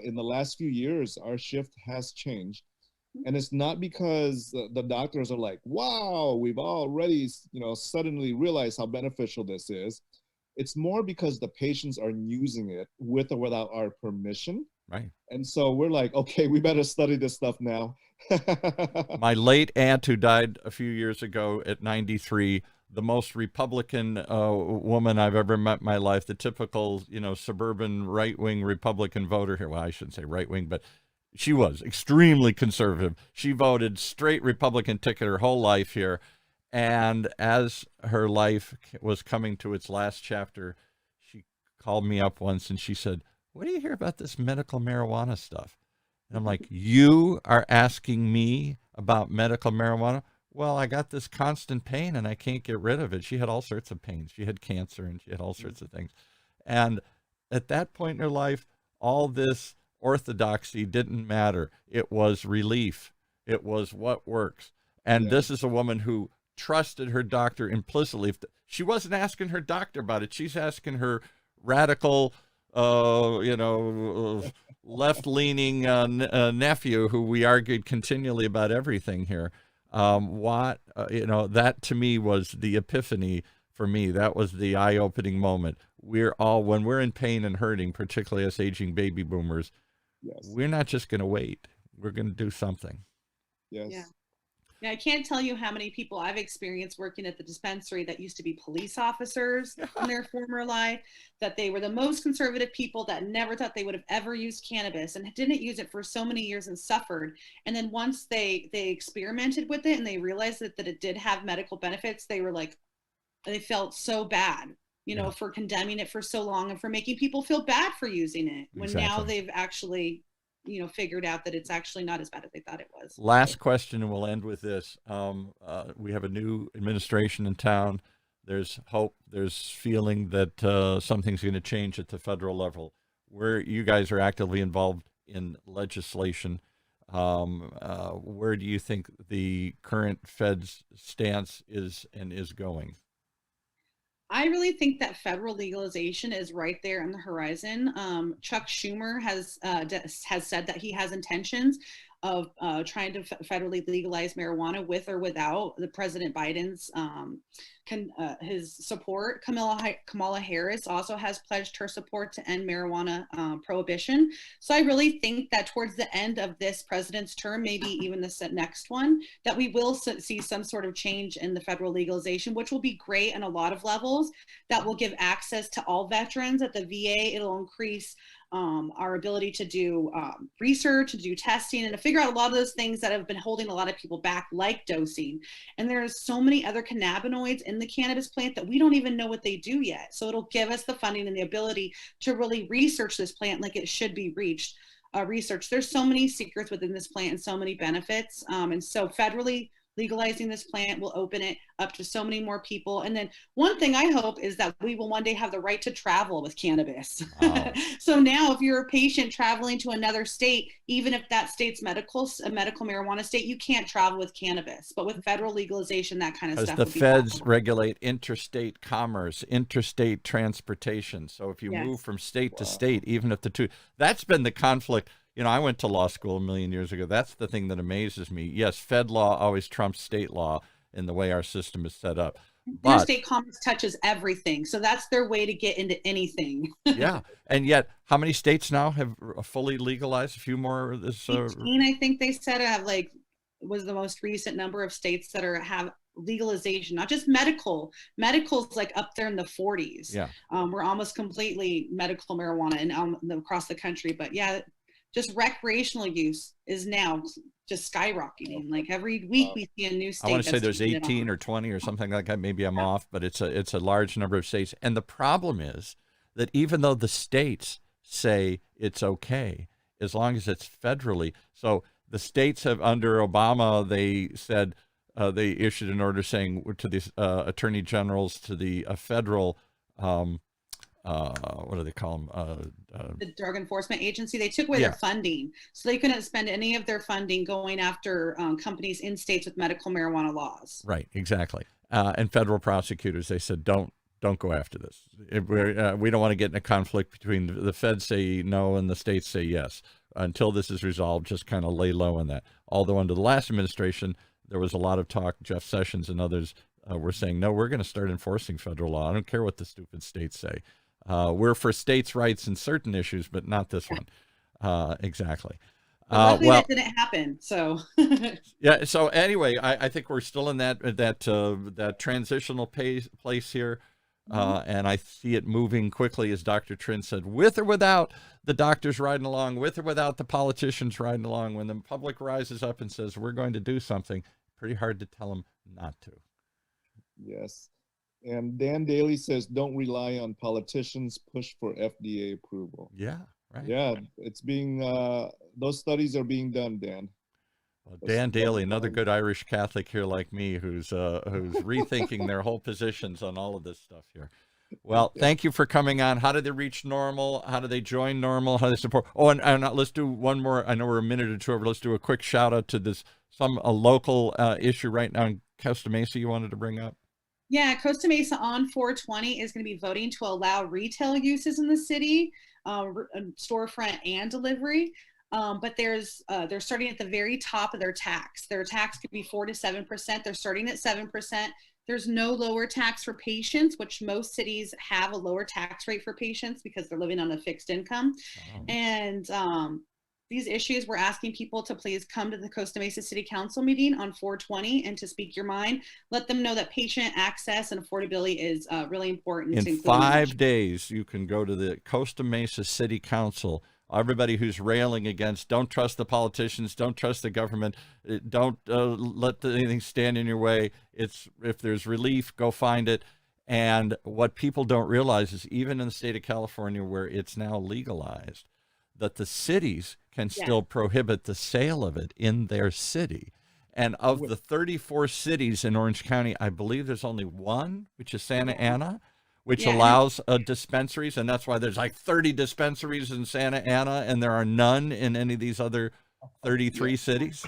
in the last few years our shift has changed, and it's not because the doctors are like, wow, we've already suddenly realized how beneficial this is. It's more because the patients are using it with or without our permission. Right. And so we're like, okay, we better study this stuff now. My late aunt, who died a few years ago at 93, the most Republican woman I've ever met in my life, the typical, suburban right-wing Republican voter here. Well, I shouldn't say right-wing, but she was extremely conservative. She voted straight Republican ticket her whole life here. And as her life was coming to its last chapter, she called me up once and she said, what do you hear about this medical marijuana stuff? And I'm like, you are asking me about medical marijuana? Well, I got this constant pain and I can't get rid of it. She had all sorts of pains. She had cancer and she had all sorts of things. And at that point in her life, all this orthodoxy didn't matter. It was relief. It was what works. And this is a woman who trusted her doctor implicitly. She wasn't asking her doctor about it. She's asking her radical, left-leaning nephew, who we argued continually about everything here. That to me was the epiphany for me. That was the eye-opening moment. When we're in pain and hurting, particularly as aging baby boomers, we're not just going to wait. We're going to do something. Yes. Yeah. Now, I can't tell you how many people I've experienced working at the dispensary that used to be police officers in their former life, that they were the most conservative people that never thought they would have ever used cannabis and didn't use it for so many years and suffered. And then once they experimented with it and they realized that it did have medical benefits, they were like, they felt so bad, for condemning it for so long and for making people feel bad for using it. When now they've actually figured out that it's actually not as bad as they thought it was. Last question, and we'll end with this. We have a new administration in town. There's hope. There's feeling that something's going to change at the federal level. Where you guys are actively involved in legislation, where do you think the current Fed's stance is and is going? I really think that federal legalization is right there on the horizon. Chuck Schumer has said that he has intentions of trying to federally legalize marijuana with or without the President Biden's his support. Kamala Harris also has pledged her support to end marijuana prohibition. So I really think that towards the end of this president's term, maybe even the next one, that we will see some sort of change in the federal legalization, which will be great on a lot of levels. That will give access to all veterans at the VA. It'll increase our ability to do research, to do testing, and to figure out a lot of those things that have been holding a lot of people back, like dosing. And there's so many other cannabinoids in the cannabis plant that we don't even know what they do yet. So it'll give us the funding and the ability to really research this plant like it should be researched. There's so many secrets within this plant and so many benefits. And so federally legalizing this plant will open it up to so many more people. And then one thing I hope is that we will one day have the right to travel with cannabis. Wow. So now if you're a patient traveling to another state, even if that state's a medical marijuana state, you can't travel with cannabis. But with federal legalization, that kind of stuff. Because the feds regulate interstate commerce, interstate transportation. So if you move from state to state, even if that's been the conflict. I went to law school a million years ago. That's the thing that amazes me. Yes, Fed law always trumps state law. in the way our system is set up. But interstate commerce touches everything, so that's their way to get into anything. yeah, and yet how many states now have fully legalized? A few more. This 18, I think they said, have was the most recent number of states that have legalization, not just medical's like up there in the 40s. Yeah, we're almost completely medical marijuana and across the country, but yeah, just recreational use is now just skyrocketing. Like every week we see a new state. I want to say there's 18 or 20 or something like that. Maybe I'm off, but it's a large number of states. And the problem is that even though the states say it's okay, as long as it's federally, so the states have, under Obama, they said, they issued an order saying to the attorney generals, to the federal, what do they call them? The Drug Enforcement Agency. They took away their funding, so they couldn't spend any of their funding going after companies in states with medical marijuana laws. Right, exactly. And federal prosecutors, they said, don't go after this. We don't want to get in a conflict between the feds say no and the states say yes. Until this is resolved, just kind of lay low on that. Although under the last administration, there was a lot of talk. Jeff Sessions and others were saying, no, we're going to start enforcing federal law. I don't care what the stupid states say. We're for states' rights in certain issues, but not this one. Exactly. Luckily that didn't happen. So yeah. So anyway, I think we're still in that transitional place here. And I see it moving quickly, as Dr. Trinh said, with or without the doctors riding along, with or without the politicians riding along. When the public rises up and says, we're going to do something, pretty hard to tell them not to. Yes. And Dan Daly says, don't rely on politicians, push for FDA approval. Yeah, right. Yeah, it's being, those studies are being done, Dan. Well, Dan Daly, another good Irish Catholic here like me, who's rethinking their whole positions on all of this stuff here. Well, thank you for coming on. How do they reach NORML? How do they join NORML? How do they support? Oh, and let's do one more. I know we're a minute or two over. Let's do a quick shout out to a local issue right now in Costa Mesa you wanted to bring up. Yeah, Costa Mesa on 420 is going to be voting to allow retail uses in the city, storefront and delivery. But they're starting at the very top of their tax. Their tax could be 4 to 7%. They're starting at 7%. There's no lower tax for patients, which most cities have a lower tax rate for patients because they're living on a fixed income. Oh. And these issues, we're asking people to please come to the Costa Mesa City Council meeting on 420 and to speak your mind. Let them know that patient access and affordability is really important. In 5 days, you can go to the Costa Mesa City Council. Everybody who's railing against, don't trust the politicians, don't trust the government, don't let anything stand in your way. If there's relief, go find it. And what people don't realize is even in the state of California, where it's now legalized, that the cities can still prohibit the sale of it in their city. And of the 34 cities in Orange County, I believe there's only one, which is Santa Ana, which allows dispensaries, and that's why there's like 30 dispensaries in Santa Ana, and there are none in any of these other 33 cities.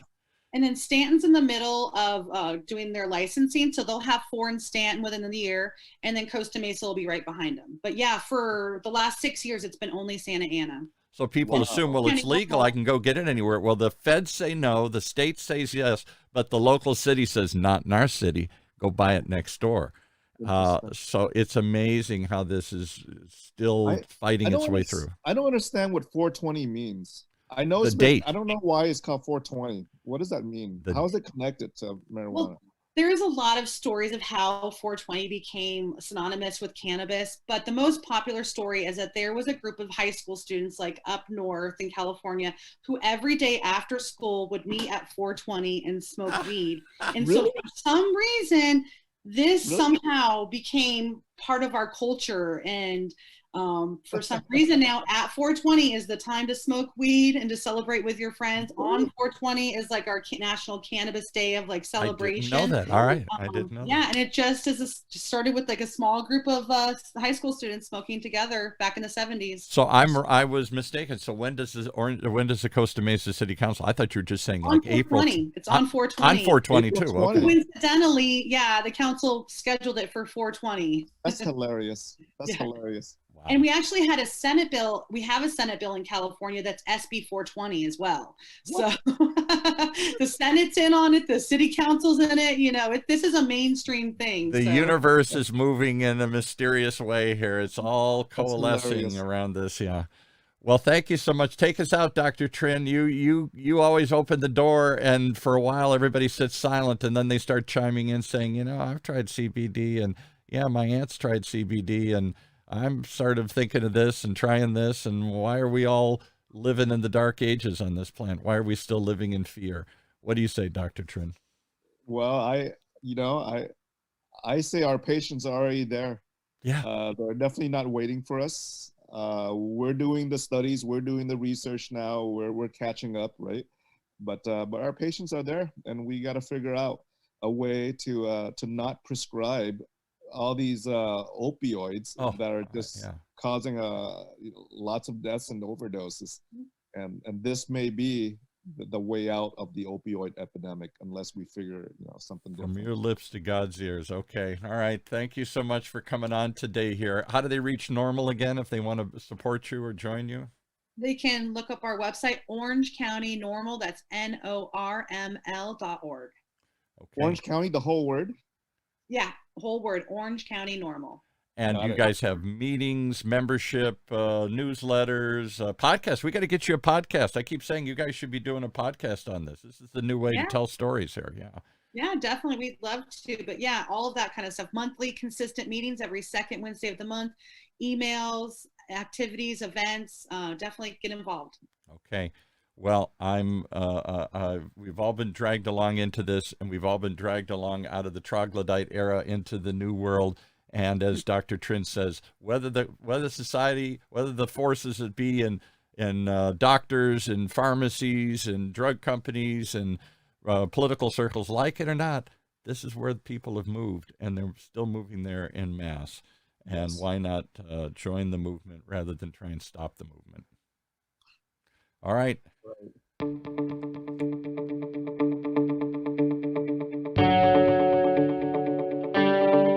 And then Stanton's in the middle of doing their licensing, so they'll have 4 in Stanton within the year, and then Costa Mesa will be right behind them. But yeah, for the last 6 years, it's been only Santa Ana. So people assume, well, it's legal, I can go get it anywhere. Well, the feds say no, the state says yes, but the local city says not in our city, go buy it next door. So it's amazing how this is still fighting its way through. I don't understand what 420 means. I know the date. I don't know why it's called 420. What does that mean? How is it connected to marijuana? Well, there's a lot of stories of how 420 became synonymous with cannabis, but the most popular story is that there was a group of high school students like up north in California who every day after school would meet at 420 and smoke weed. And so for some reason, this somehow became part of our culture, and for some reason now at 420 is the time to smoke weed and to celebrate with your friends. On 420 is like our National Cannabis Day of like celebration. I didn't know that. All right, I didn't know. Yeah, and it just started with like a small group of high school students smoking together back in the 70s. So I was mistaken. So when does the Costa Mesa City Council? I thought you were just saying on like April. It's on 420. On 420 too. Okay. Coincidentally, the council scheduled it for 420. That's hilarious. That's hilarious. And we actually had a Senate bill. We have a Senate bill in California that's SB 420 as well. So the Senate's in on it. The city council's in it. You know, this is a mainstream thing. The universe is moving in a mysterious way here. It's all coalescing around this. Yeah. Well, thank you so much. Take us out, Dr. Trinh. You always open the door, and for a while everybody sits silent, and then they start chiming in saying, you know, I've tried CBD, and yeah, my aunt's tried CBD, and I'm sort of thinking of this and trying this, and why are we all living in the dark ages on this planet? Why are we still living in fear? What do you say, Dr. Trinh? Well, I say our patients are already there. Yeah. They're definitely not waiting for us. We're doing the studies, we're doing the research now, we're catching up, right? But our patients are there, and we got to figure out a way to not prescribe all these opioids that are just causing lots of deaths and overdoses, and this may be the way out of the opioid epidemic unless we figure something different. From your lips to God's ears. Okay. All right. Thank you so much for coming on today here. How do they reach NORML again if they want to support you or join you? They can look up our website, Orange County NORML. That's NORML.org. Okay. Orange County, the whole word? Yeah, whole word, Orange County NORML. And you guys have meetings, membership, newsletters, podcasts. We got to get you a podcast. I keep saying you guys should be doing a podcast on this. This is the new way to tell stories here. Yeah. Yeah, definitely. We'd love to. But yeah, all of that kind of stuff. Monthly, consistent meetings every second Wednesday of the month. Emails, activities, events. Definitely get involved. Okay. Well, we've all been dragged along into this, and we've all been dragged along out of the troglodyte era into the new world. And as Dr. Trinh says, whether society, whether the forces that be in doctors and pharmacies and drug companies and political circles like it or not, this is where the people have moved, and they're still moving there en masse. And why not join the movement rather than try and stop the movement? All right.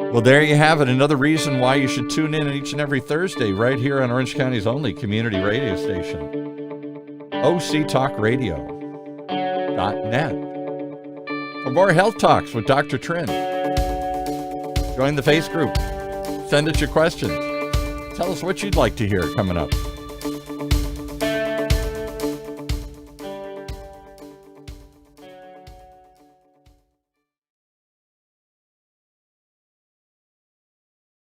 Well, there you have it. Another reason why you should tune in each and every Thursday right here on Orange County's only community radio station, octalkradio.net. For more health talks with Dr. Trinh, join the Face group. Send us your questions. Tell us what you'd like to hear coming up.